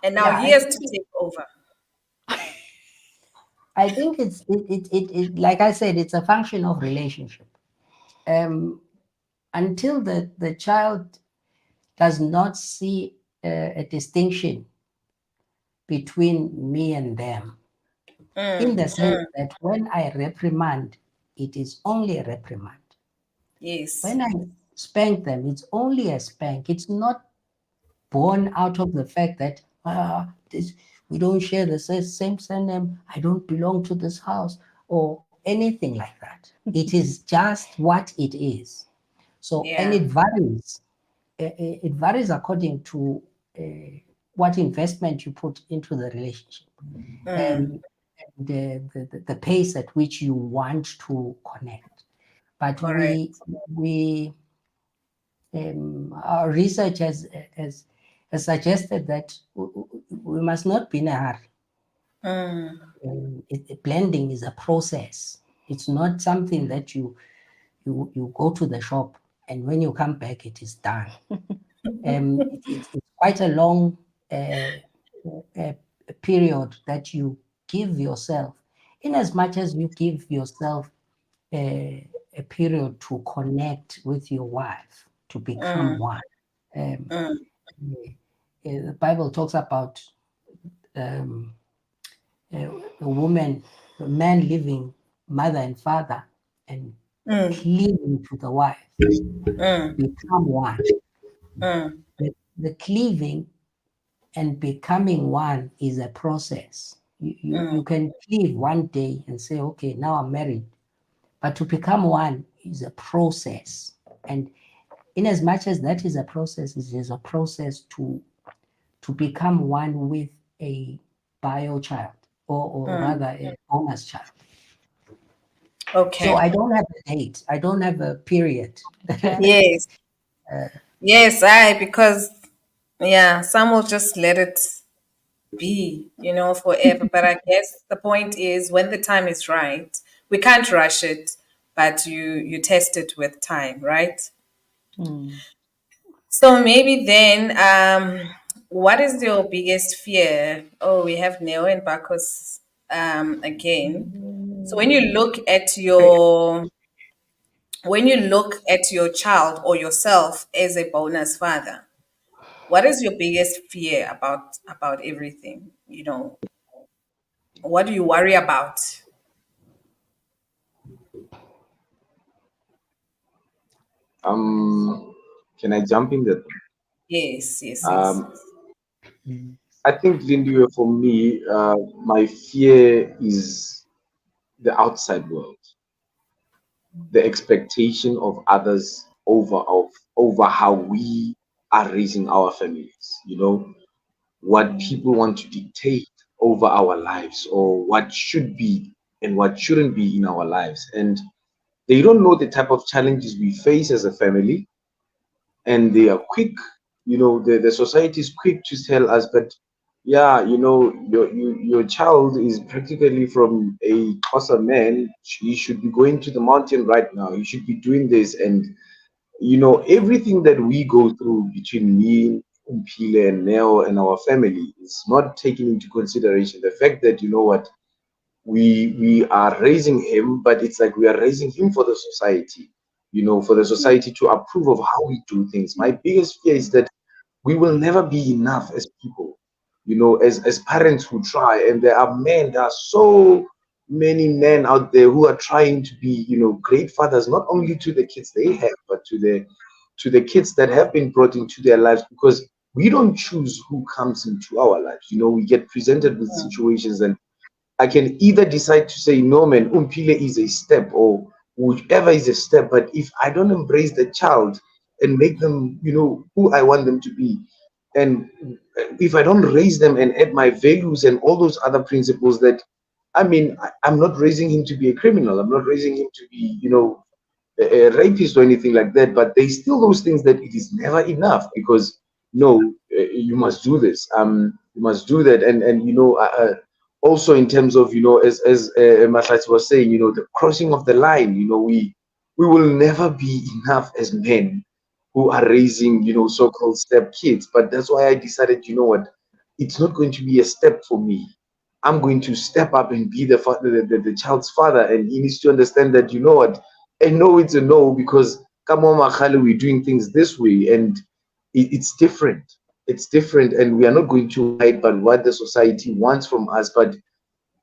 And now Yeah, he has to take over. I think like I said, it's a function of relationship. Um, until the child does not see a distinction between me and them, in Mm, the sense mm, that when I reprimand, it is only a reprimand. yes. When I spank them, it's only a spank. It's not born out of the fact that we don't share the same surname, I don't belong to this house, or anything like that. It is just what it is. So, and Yeah. it varies. It varies according to what investment you put into the relationship, Mm, um, the pace at which you want to connect. But correct. our research has suggested that we must not be in a hurry. Mm, Blending is a process. It's not something that you go to the shop and when you come back it is done. It's quite a long uh, period that you give yourself, in as much as you give yourself a period to connect with your wife, to become mm, one. Um, mm, the Bible talks about um, a woman, a man leaving mother and father and mm, cleaving to the wife to mm, become one. mm, The cleaving and becoming one is a process. You mm, can cleave one day and say, okay, now I'm married. But to become one is a process. And in as much as that is a process, it is a process to become one with a bio child, or mm. rather a bonus child. So Okay. I don't have a date. I don't have a period. Okay. Yes. Yes, because yeah, some will just let it be, forever. But I guess the point is when the time is right, we can't rush it, but you test it with time, right? Mm. So maybe then, what is your biggest fear? Oh, we have Neo and Barcoss again. So when you look at your child or yourself as a bonus father, what is your biggest fear about everything? What do you worry about? Um, can I jump in that? Yes, yes, yes. Um, I think, Lindy, for me, my fear is the outside world, the expectation of others over how we are raising our families. What people want to dictate over our lives, or what should be and what shouldn't be in our lives, and they don't know the type of challenges we face as a family, and they are quick, the society is quick to tell us, but yeah, your child is practically from a Xhosa man. He should be going to the mountain right now. He should be doing this. And everything that we go through between me, Umpile, and Neo and our family is not taken into consideration. The fact that, we are raising him, but it's like we are raising him for the society, for the society to approve of how we do things. My biggest fear is that we will never be enough as people, as parents who try. And there are so many men out there who are trying to be, great fathers, not only to the kids they have, but to the kids that have been brought into their lives, because we don't choose who comes into our lives. We get presented with situations, and I can either decide to say, no, man, Umpile is a step, or whichever is a step. But if I don't embrace the child and make them, who I want them to be, and if I don't raise them and add my values and all those other principles, that, I mean, I'm not raising him to be a criminal. I'm not raising him to be, a rapist or anything like that. But there's still those things that it is never enough, because no, you must do this. You must do that. And also in terms of, as Mahlatse was saying, the crossing of the line. We will never be enough as men who are raising, so-called step kids. But that's why I decided, what, it's not going to be a step for me. I'm going to step up and be the father, the child's father, and he needs to understand that, what, and no, it's a no, because come on, Makgale, we're doing things this way, and it's different. It's different, and we are not going to hide but what the society wants from us. But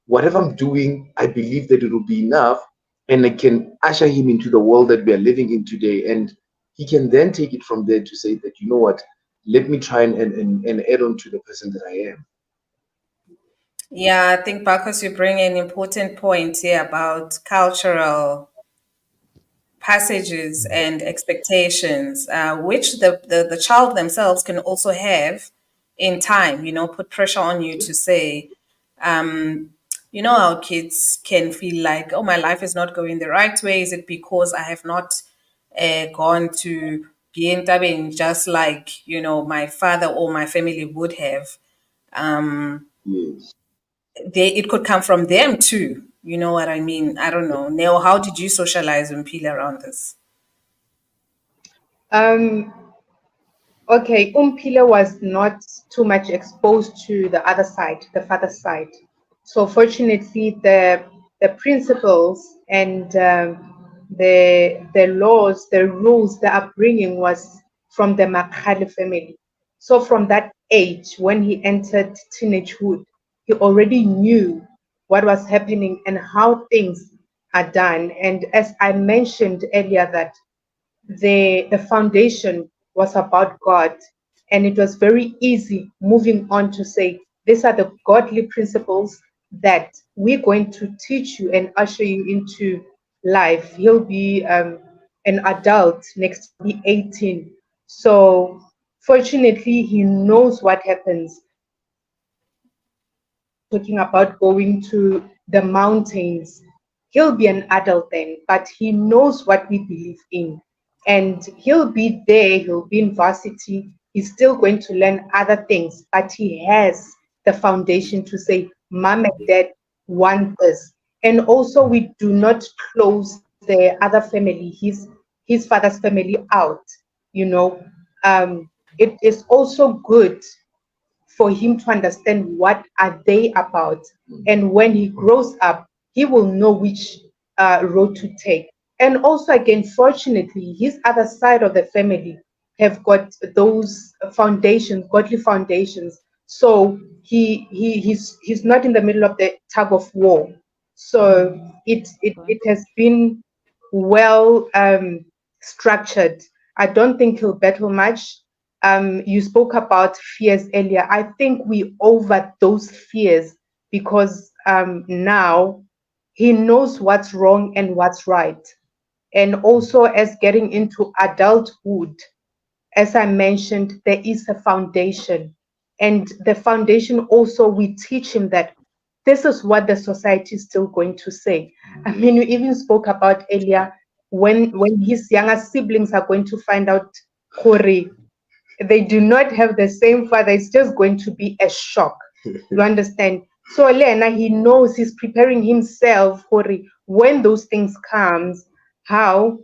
whatever I'm doing, I believe that it will be enough, and I can usher him into the world that we are living in today, and he can then take it from there to say that, what, let me try and add on to the person that I am. Yeah, I think Barcoss, you bring an important point here about cultural passages and expectations, which the child themselves can also have in time, put pressure on you to say, how kids can feel like, oh, my life is not going the right way. Is it because I have not gone to Bientabeng just like, my father or my family would have? Yes. It could come from them too. You know what I mean? I don't know. Neo, how did you socialize and peel around this? Um, okay, Umpila was not too much exposed to the other side, the father side. So fortunately, the principles and the laws, the rules, the upbringing was from the Makgale family. So from that age, when he entered teenagehood, he already knew what was happening and how things are done. And as I mentioned earlier, that the foundation was about God, and it was very easy moving on to say these are the godly principles that we're going to teach you and usher you into life. He'll be an adult next, be 18. So fortunately, he knows what happens. Talking about going to the mountains. He'll be an adult then, but he knows what we believe in. And he'll be there, he'll be in varsity. He's still going to learn other things, but he has the foundation to say, Mom and Dad want this. And also, we do not close the other family, his father's family out. You know, it is also good for him to understand what are they about, and when he grows up he will know which road to take. And also, again, fortunately, his other side of the family have got those foundations, godly foundations. So he's not in the middle of the tug of war. So it has been well structured. I don't think he'll battle much. You spoke about fears earlier. I think we over those fears because now he knows what's wrong and what's right. And also, as getting into adulthood, as I mentioned, there is a foundation. And the foundation also, we teach him that this is what the society is still going to say. I mean, you even spoke about earlier when his younger siblings are going to find out Kori, they do not have the same father, it's just going to be a shock. You understand? So Lena, he knows he's preparing himself for when those things comes, how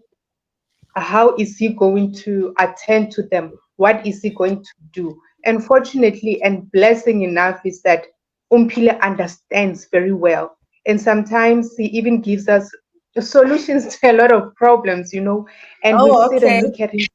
is he going to attend to them? What is he going to do? And fortunately and blessing enough is that Umpile understands very well. And sometimes he even gives us solutions to a lot of problems, and we Oh, sit and okay. look at him.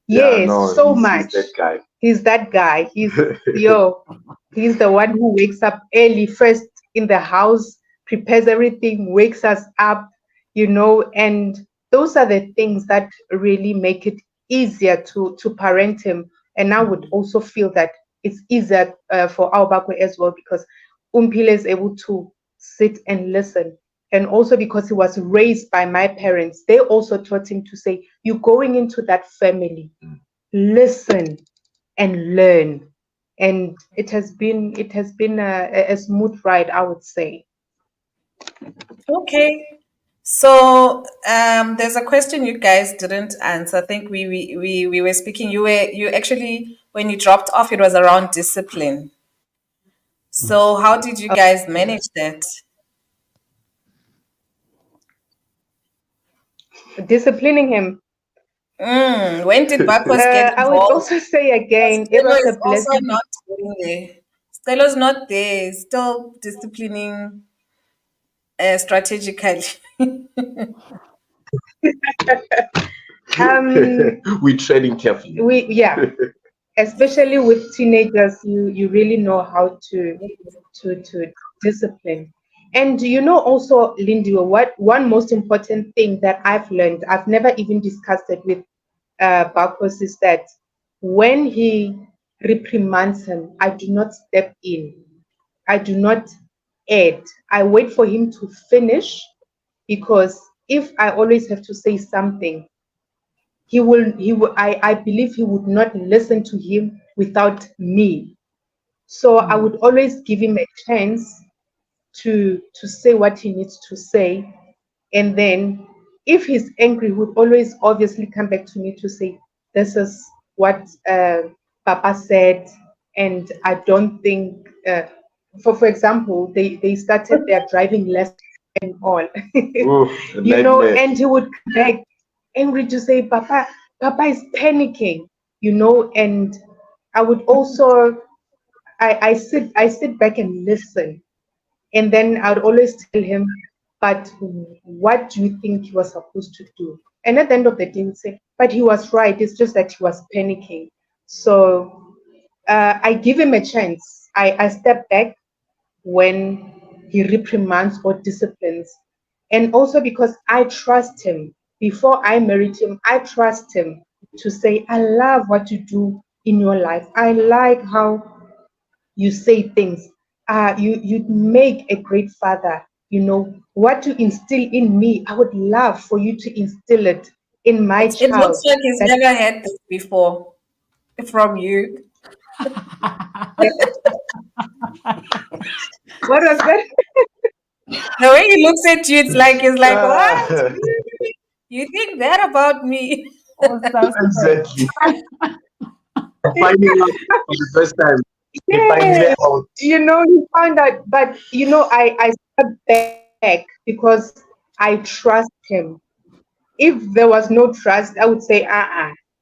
Yeah, Yes, no, so he's much. that guy. He's that guy. He's the one who wakes up early, first in the house, prepares everything, wakes us up, and those are the things that really make it easier to parent him. And I would also feel that it's easier for our Bakwe as well because Umpile is able to sit and listen. And also because he was raised by my parents, they also taught him to say, you're going into that family, listen and learn. And it has been a smooth ride, I would say. Okay. So there's a question you guys didn't answer. I think we were speaking. You actually when you dropped off, it was around discipline. So how did you guys manage that? Disciplining him. When did Barcoss get I would involved? also say again, it Stella was is a also blessing. not going there. Stella's not there. Still disciplining strategically. Um, We're treading carefully. yeah, especially with teenagers, you really know how to discipline. And also, Lindy, what one most important thing that I've learned, I've never even discussed it with Barcos, is that when he reprimands him, I do not step in. I do not add. I wait for him to finish because if I always have to say something, I believe he would not listen to him without me. So I would always give him a chance to say what he needs to say. And then if he's angry, he would always obviously come back to me to say, this is what Papa said. And I don't think, for example, they started their driving lesson and all, Ooh, a nightmare. and he would come back angry to say, Papa is panicking, and I would also, I sit back and listen, and then I'd always tell him, but what do you think he was supposed to do? And at the end of the day, he'd say, but he was right. It's just that he was panicking. So I give him a chance. I step back when he reprimands or disciplines. And also because I trust him. Before I married him, I trust him to say, I love what you do in your life. I like how you say things. You make a great father. What you instill in me, I would love for you to instill it in my It looks child. like he's That never had this before from you. what was that? The way he looks at you, it's like, what? Ah, You think that about me? Or suspect. exactly. Finding out for the first time. He finally Yes, out. you found out, but I stepped back because I trust him. If there was no trust, I would say,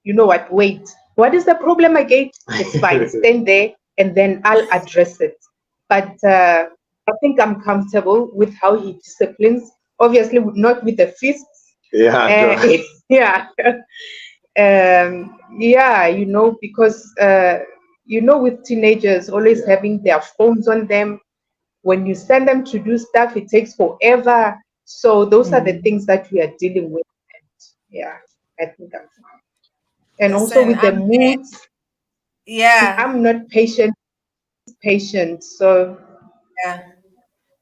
you know what, wait. What is the problem again? It's fine. Stand there and then I'll address it. But I think I'm comfortable with how he disciplines. Obviously, not with the fists. Yeah, no. Yeah. Yeah, because with teenagers always having their phones on them, when you send them to do stuff, it takes forever. So those are the things that we are dealing with. Yeah, I think I'm fine. And also Listen, with the I'm there. moods. Yeah. I'm not patient, patient. So Yeah.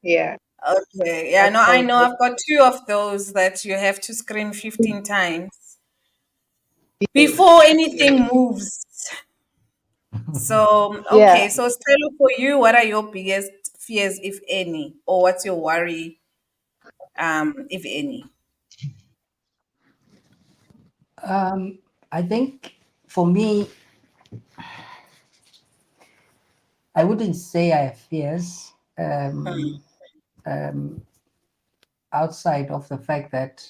yeah, Okay. Yeah, that's no, how I it know works. I've got two of those that you have to scream 15 times before anything moves. So, okay. Yeah. So, Stella, for you, what are your biggest fears, if any? Or what's your worry, if any? I think for me, I wouldn't say I have fears outside of the fact that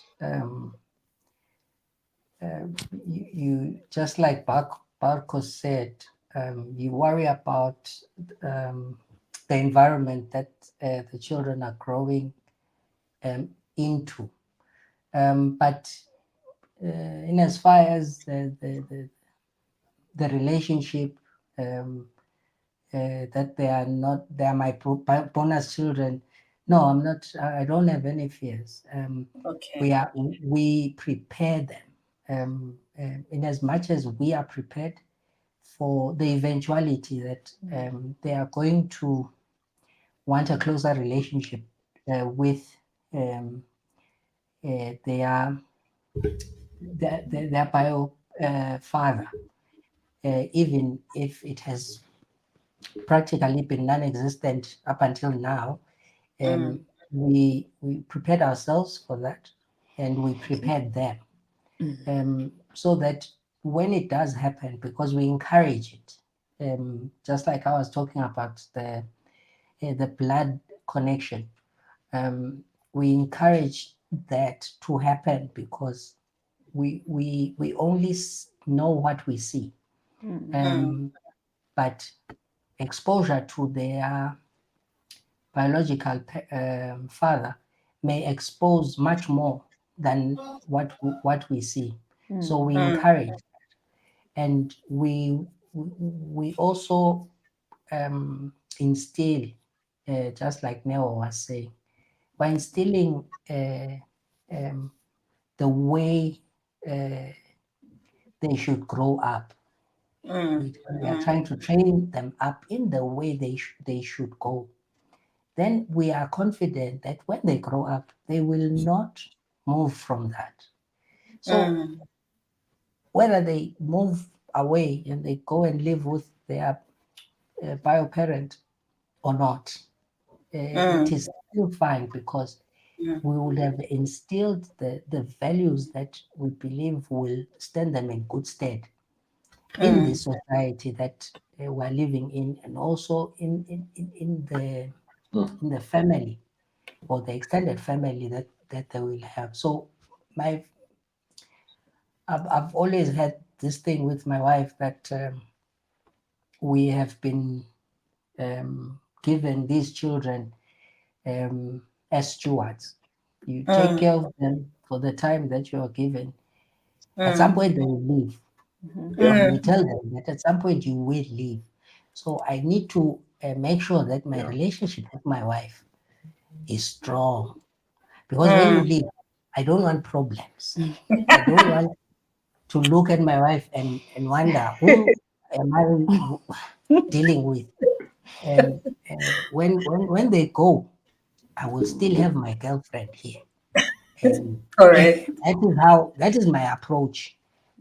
you just like Barcoss said, you worry about the environment that the children are growing into. But in as far as the relationship, um, that they are my bonus children. No, I'm not. I don't have any fears. Okay. We prepare them, in as much as we are prepared for the eventuality that they are going to want a closer relationship with um, their their bio father, even if it has practically been non-existent up until now. Um, we prepared ourselves for that, and we prepared them, so that when it does happen, because we encourage it, just like I was talking about the blood connection, we encourage that to happen because we only know what we see, but exposure to their biological father may expose much more than what we see. So we encourage, and we also instill, just like Neo was saying, by instilling the way they should grow up. We are trying to train them up in the way they should go. Then we are confident that when they grow up, they will not move from that. So whether they move away and they go and live with their bio parent or not, it is still fine because we will have instilled the values that we believe will stand them in good stead in this society that we're living in, and also in the family or the extended family that they will have. So my I've always had this thing with my wife that we have been given these children as stewards. You take care of them for the time that you are given. At some point, they will leave. And we tell them that at some point you will leave. So I need to make sure that my relationship with my wife is strong. Because when you leave, I don't want problems. I don't want to look at my wife and wonder who am I dealing with. And when they go, I will still have my girlfriend here. And Correct. that is my approach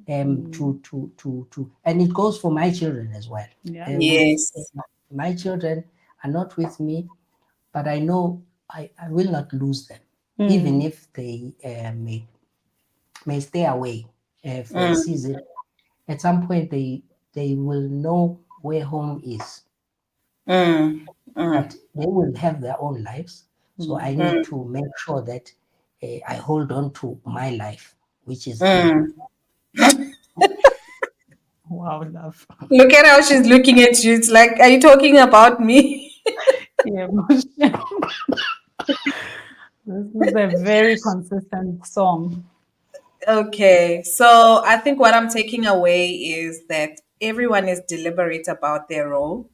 to and it goes for my children as well. Yeah. With Yes. my children are not with me, but I know I will not lose them, even if they may stay away for a season. At some point, they will know where home is, but they will have their own lives. So I need to make sure that I hold on to my life, which is here. Wow, love. Look at how she's looking at you. It's like, are you talking about me? Yeah, this is a very consistent song. Okay. So I think what I'm taking away is that everyone is deliberate about their role.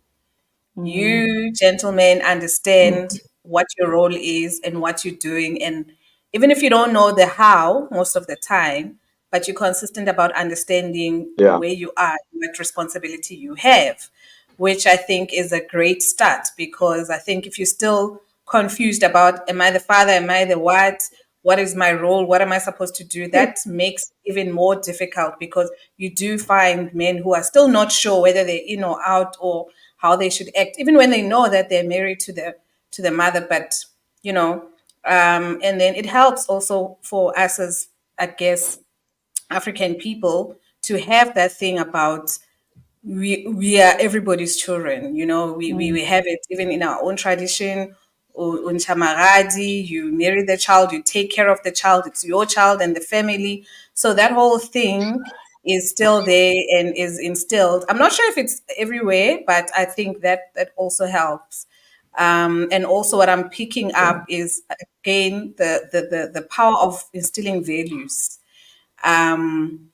You gentlemen understand what your role is and what you're doing. And even if you don't know the how most of the time, but you're consistent about understanding Yeah. where you are, what responsibility you have, which I think is a great start. Because I think if you're still confused about, am I the father, am I the what is my role, what am I supposed to do, that makes it even more difficult, because you do find men who are still not sure whether they're in or out, or how they should act, even when they know that they're married to the mother. But you know, and then it helps also for us as, I guess, African people, to have that thing about, we are everybody's children. You know, we have it even in our own tradition. Unchamagadi, you marry the child, you take care of the child, it's your child and the family. So that whole thing is still there and is instilled. I'm not sure if it's everywhere, but I think that that also helps. And also, what I'm picking up is, again, the power of instilling values um,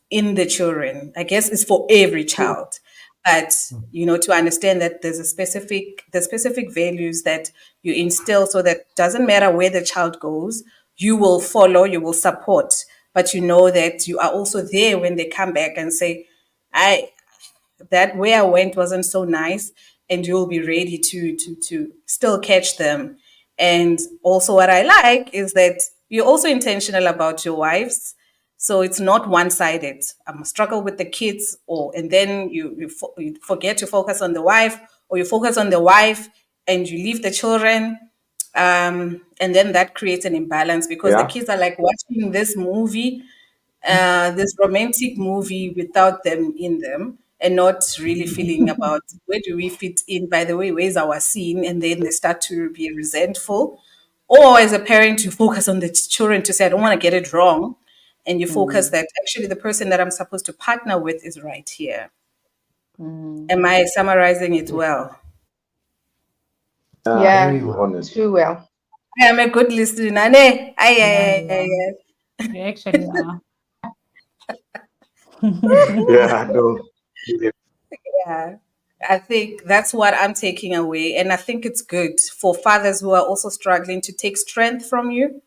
in the children. I guess it's for every child, but you know, to understand that there's the specific values that you instill, so that doesn't matter where the child goes, you will follow, you will support, but you know that you are also there when they come back and say, I that where I went wasn't so nice, and you'll be ready to still catch them. And also, what I like is that you're also intentional about your wives, so it's not one sided. I'm struggle with the kids, or and then you forget to focus on the wife, or you focus on the wife and you leave the children. And then that creates an imbalance, because the Yeah. kids are like watching this romantic movie without them in them, and not really feeling about where do we fit in. By the way, where's our scene? And then they start to be resentful. Or as a parent, you focus on the children to say, I don't want to get it wrong. And you focus that actually the person that I'm supposed to partner with is right here. Am I summarizing it well? Yeah, Very You well. honest. too well. I am a good listener. Ne? Aye, Yeah, aye, you aye, are. aye. You actually are. Yeah. No. Yeah. I think that's what I'm taking away. And I think it's good for fathers who are also struggling to take strength from you,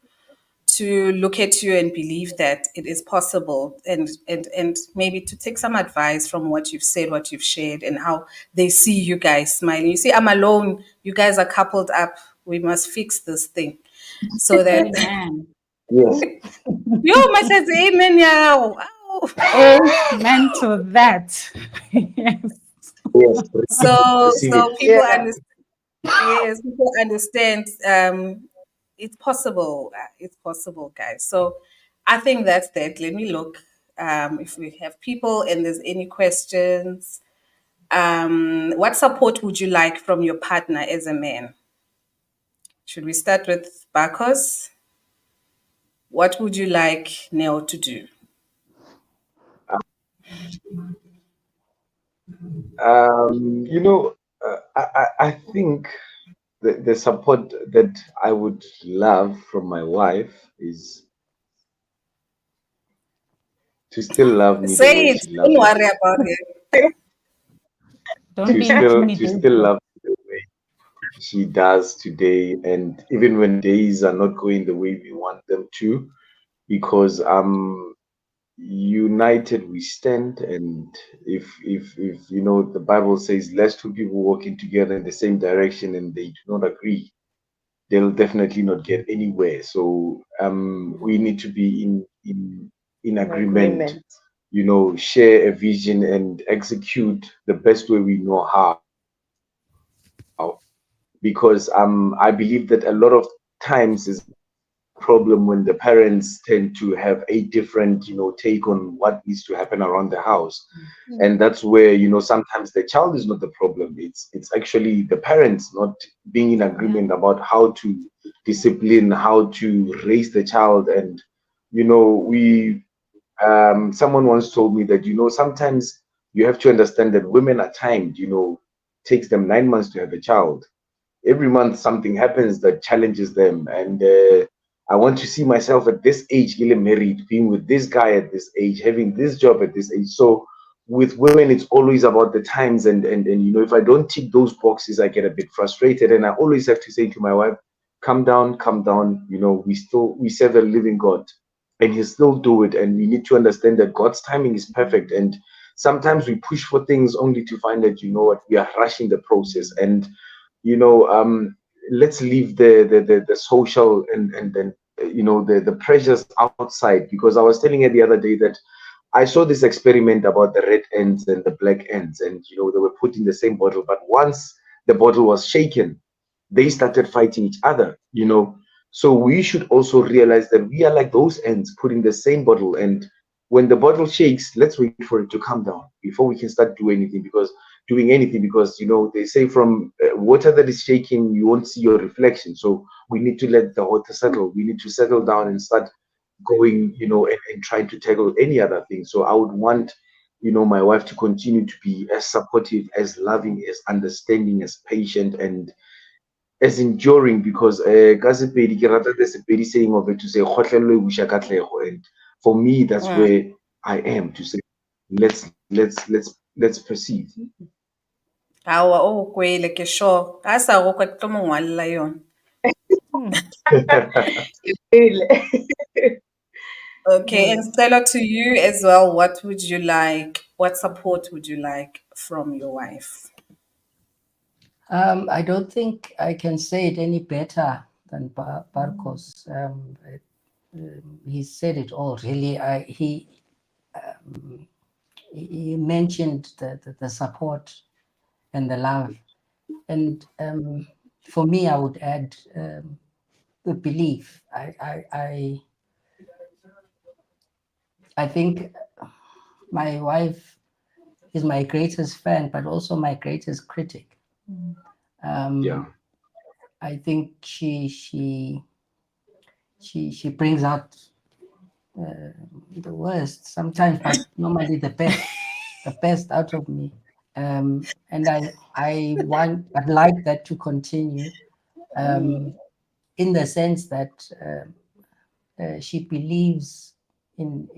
to look at you and believe that it is possible, and maybe to take some advice from what you've said, what you've shared, and how they see you guys smiling. You see, I'm alone. You guys are coupled up. We must fix this thing. So that Amen. Yes. yo, my says amen, yeah. Amen to that. Yes. Yes. Receive it. Receive it. So people Yeah. understand. Yes, people understand. It's possible. It's possible, guys. So I think that's that. Let me look if we have people and there's any questions. What support would you like from your partner as a man? Should we start with Barcoss? What would you like Neo to do? You know, I think the support that I would love from my wife is to still love me the Say way it. she Don't loves me. worry about it. Don't be intimidated. To still love me the way she does today, and even when days are not going the way we want them to, because united we stand. And if you know, the Bible says, "Lest two people walking together in the same direction and they do not agree, they'll definitely not get anywhere." So we need to be in In agreement, agreement. you know, share a vision and execute the best way we know how. Because I believe that a lot of times is a problem when the parents tend to have a different, you know, take on what needs to happen around the house. And that's where, you know, sometimes the child is not the problem. It's actually the parents not being in Yeah. agreement about how to discipline, how to raise the child. And you know, we someone once told me that, you know, sometimes you have to understand that women are timed. You know, takes them 9 months to have a child. Every month something happens that challenges them. And I want to see myself at this age getting married, being with this guy at this age, having this job at this age. So with women, it's always about the times. And you know, if I don't tick those boxes, I get a bit frustrated. And I always have to say to my wife, calm down, calm down. You know, we serve a living God. and He'll still do it. And we need to understand that God's timing is perfect. And sometimes we push for things only to find that, you know what, we are rushing the process. And you know, let's leave the social and then you know the pressures outside, because I was telling her the other day that I saw this experiment about the red ends and the black ends, and you know they were put in the same bottle, but once the bottle was shaken, they started fighting each other, you know. So we should also realize that we are like those ends put in the same bottle, and when the bottle shakes, let's wait for it to calm down before we can start doing anything, because you know they say from water that is shaking, you won't see your reflection. So we need to let the water settle. We need to settle down and start going, you know, and trying to tackle any other thing. So I would want, you know, my wife to continue to be as supportive, as loving, as understanding, as patient, and as enduring, because ka Sepedi ke rata the Sepedi saying of it to say "Kgotlhello e busha katlego," and for me that's where I am, to say let's proceed. Hawa o kwele ke sure. A sa go kwa tlo mo ngwalla yona. Okay, and Stella, to you as well, what would you like? What support would you like from your wife? I don't think I can say it any better than Barcoss. He said it all, really. He mentioned the support and the love. And for me, I would add the belief. I think my wife is my greatest fan, but also my greatest critic. Yeah. I think she brings out the worst sometimes, but normally the best out of me. And I'd like that to continue, in the sense that she believes in,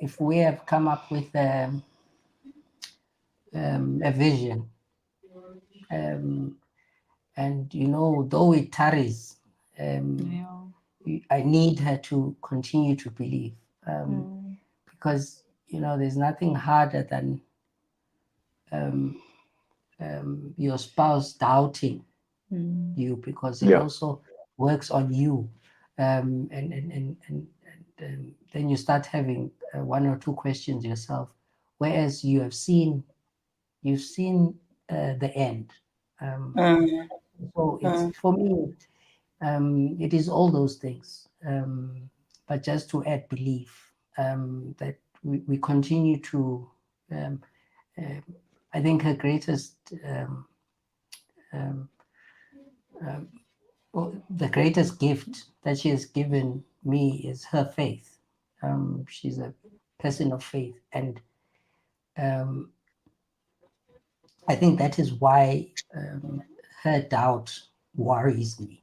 if we have come up with a vision, and you know, though it tarries, I need her to continue to believe, because you know there's nothing harder than your spouse doubting you, because it also works on you, and then you start having one or two questions yourself, whereas you've seen the end. So it's, for me, it is all those things, but just to add belief, that we continue to, I think her greatest the greatest gift that she has given me is her faith. She's a person of faith, and I think that is why her doubt worries me,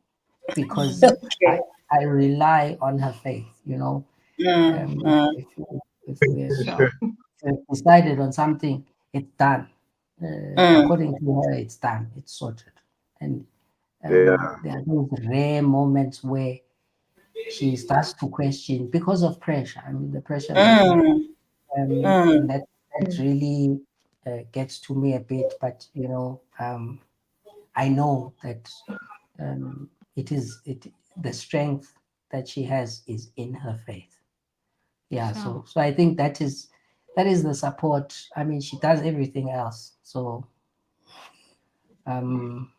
because Okay. I rely on her faith. You know, if we've decided on something, it's done. According to her, it's done. It's sorted, and there are those rare moments where she starts to question because of pressure. I mean, the pressure that we have, and that really gets to me a bit. But you know, I know that the strength that she has is in her faith. Yeah. So I think that is the support. I mean, she does everything else. So I'm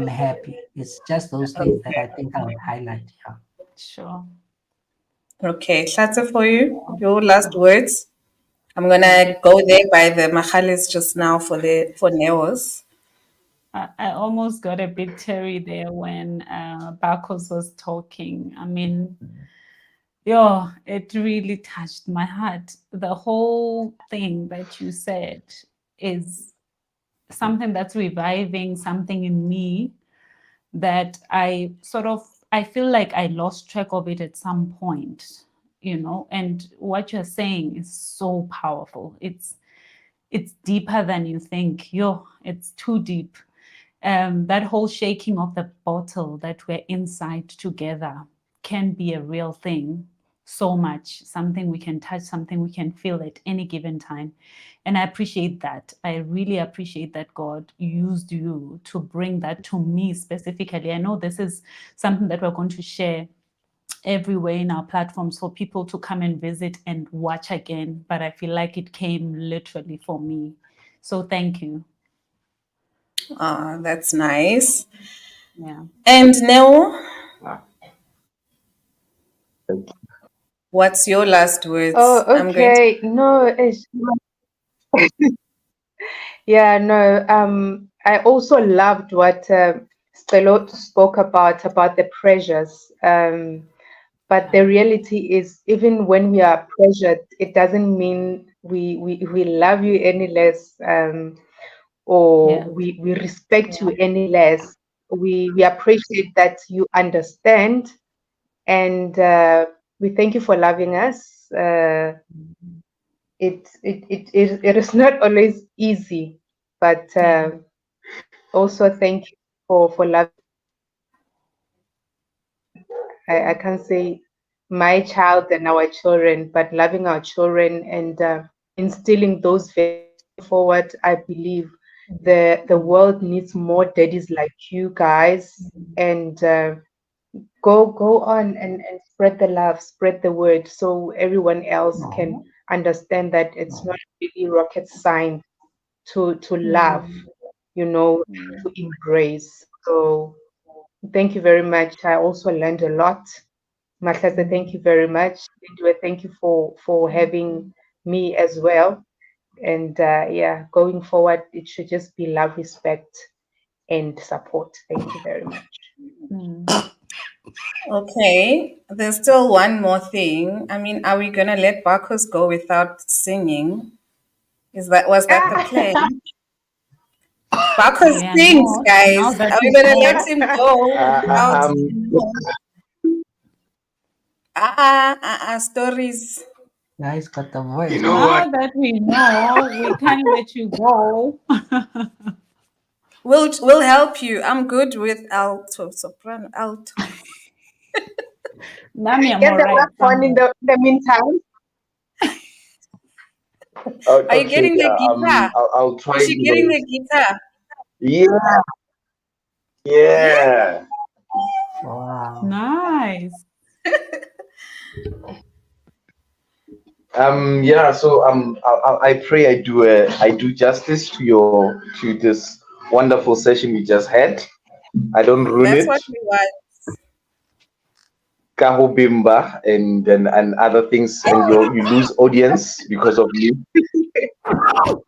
happy. It's just those things that I think I would highlight. Yeah. Sure. Okay, Shata, for you, your last words. I'm gonna go there by the Mahales just now for Neos. I almost got a bit teary there when Barcoss was talking. I mean, yeah, it really touched my heart. The whole thing that you said is something that's reviving something in me that I feel like I lost track of it at some point, you know, and what you're saying is so powerful. It's deeper than you think. It's too deep. That whole shaking of the bottle that we're inside together can be a real thing so much, something we can touch, something we can feel at any given time. And I appreciate that. I really appreciate that God used you to bring that to me specifically. I know this is something that we're going to share everywhere in our platforms for people to come and visit and watch again, but I feel like it came literally for me. So thank you. That's nice. Yeah. And Neo, what's your last words? Oh, I'm going to. okay. No, yeah, no. I also loved what Stelo spoke about the pressures. But the reality is, even when we are pressured, it doesn't mean we love you any less, or Yeah. we respect you any less. We appreciate that you understand, and we thank you for loving us. It is not always easy, but Yeah. also thank you for loving. I can't say my child and our children, but loving our children and instilling those values forward. I believe the world needs more daddies like you guys, and go on and spread the love, spread the word, so everyone else can understand that it's not really rocket science to love, to embrace. So thank you very much. I also learned a lot. Mahlatse, thank you very much. Lindiwe, thank you for having me as well. And yeah, going forward, it should just be love, respect, and support. Thank you very much. Okay, there's still one more thing. I mean, are we gonna let Barcoss go without singing? Was that the plan? Barcoss Yeah, sings, no, now guys. that Are we we gonna let know. him go without Um, stories? Yeah, he's got the you voice. know what? Now that we know, we can't let you go. We'll help you. I'm good with alto, soprano, alto. Nami, I'm Get all the right last one in somehow. the meantime. Are you Okay, getting the yeah. guitar? I'll try Is she getting my. the guitar? Yeah, Yeah. yeah. Wow. Nice. Yeah. So I pray I do justice to this wonderful session we just had. I don't ruin That's it. what we want. Kaho Bimba and other things, and you lose audience because of me.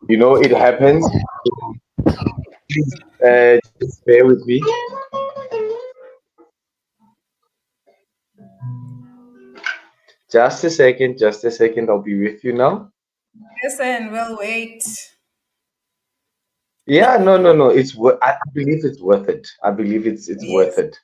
It happens. Please, just bear with me. Just a second. Just a second. I'll be with you now. Listen, we'll wait. Yeah. No. No. No. It's worth. I believe it's worth it. I believe it's worth Yes. it.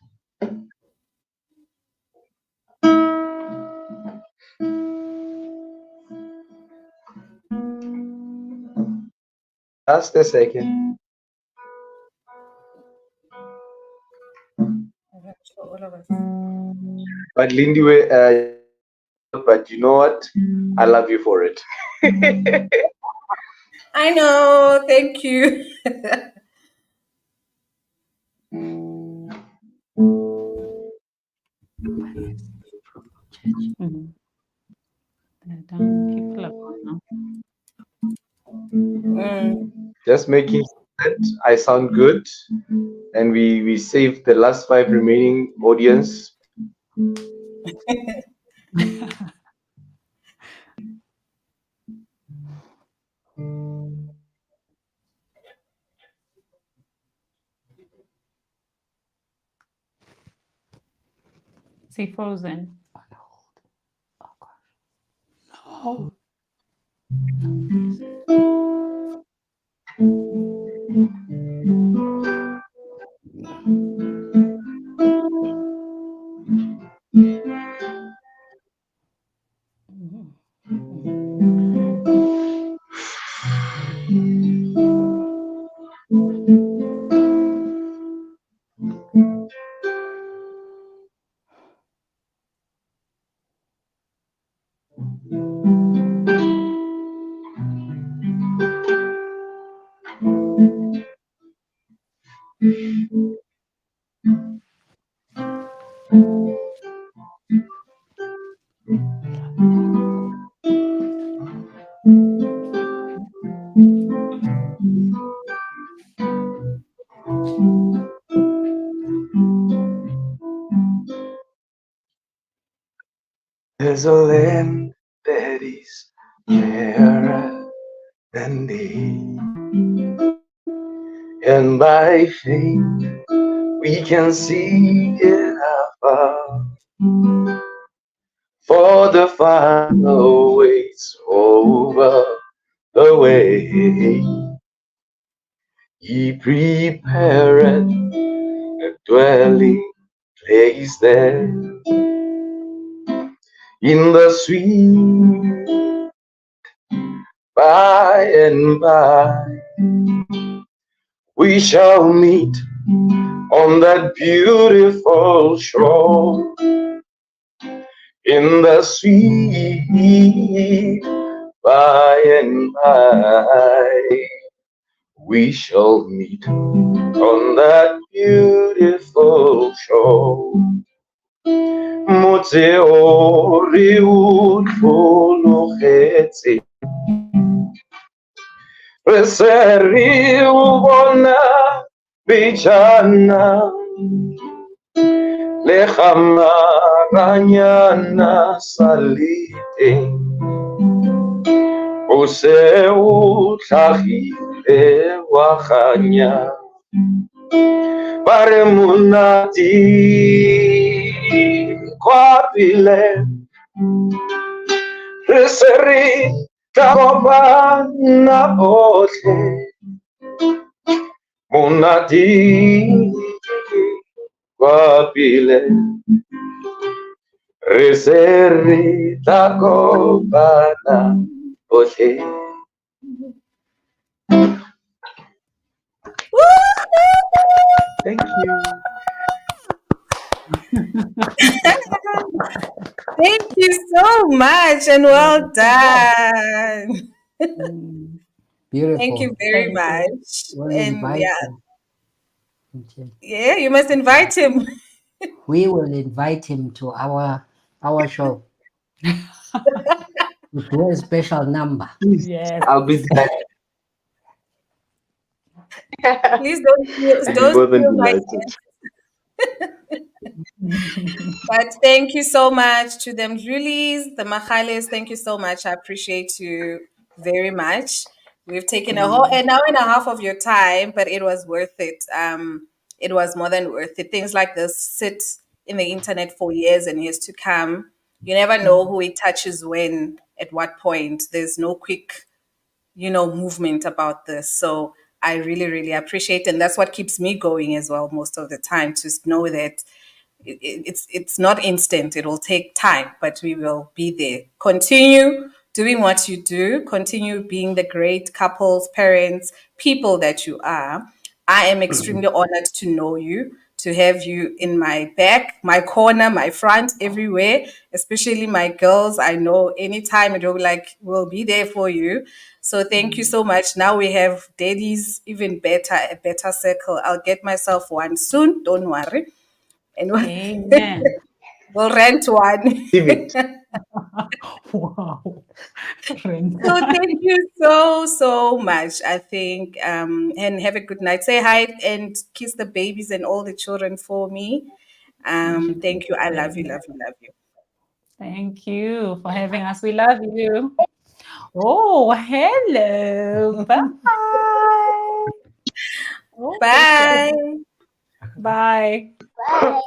Just a second. For all of us. But Lindy, but you know what? I love you for it. I know. Thank you. Mhm. They're done. People are gone now. Mm. Just making sure that I sound good, and we save the last 5 remaining audience. See, frozen. Oh, no, please. Mhm. There's a land that is fairer than day, and by faith we can see it afar. For the final waits over the way. He prepared a dwelling place there in the sweet by and by. We shall meet on that beautiful shore in the sweet by and by. We shall meet on that beautiful shore. Motse ore utfologetse re se re o bona bijana le khamaranyana salite o se o tlhagile wa ganya ba re monati kwa pele re se re tla kopana botlhe monati kwa pele re se re tla kopana botlhe. Thank you. Thank you so much and well done. Beautiful. Thank you very much. We'll And invite yeah, him. Okay. yeah, you must invite him. We will invite him to our show. With a special number. Yes. I'll be there. Please I'll be don't more than steal my delighted. But thank you so much to them Mdlulis, the Makgales. Thank you so much. I appreciate you very much. We've taken an hour and a half of your time, but it was worth it. It was more than worth it. Things like this sit in the internet for years and years to come. You never know who it touches when, at what point. There's no quick movement about this. So I really, really appreciate it. And that's what keeps me going as well most of the time, to know that it's not instant. It will take time, but we will be there. Continue doing what you do. Continue being the great couples, parents, people that you are. I am extremely honored to know you, to have you in my back, my corner, my front, everywhere, especially my girls. I know anytime it will be like, we'll be there for you. So thank you so much. Now we have daddies, even better, a better circle. I'll get myself one soon. Don't worry. And Amen. we'll rent one. David, Wow. So thank you so much. I think and have a good night. Say hi and kiss the babies and all the children for me. Thank you. I love you, love you, love you. Thank you for having us. We love you. Oh, hello. Bye. Oh, Bye. bye. bye.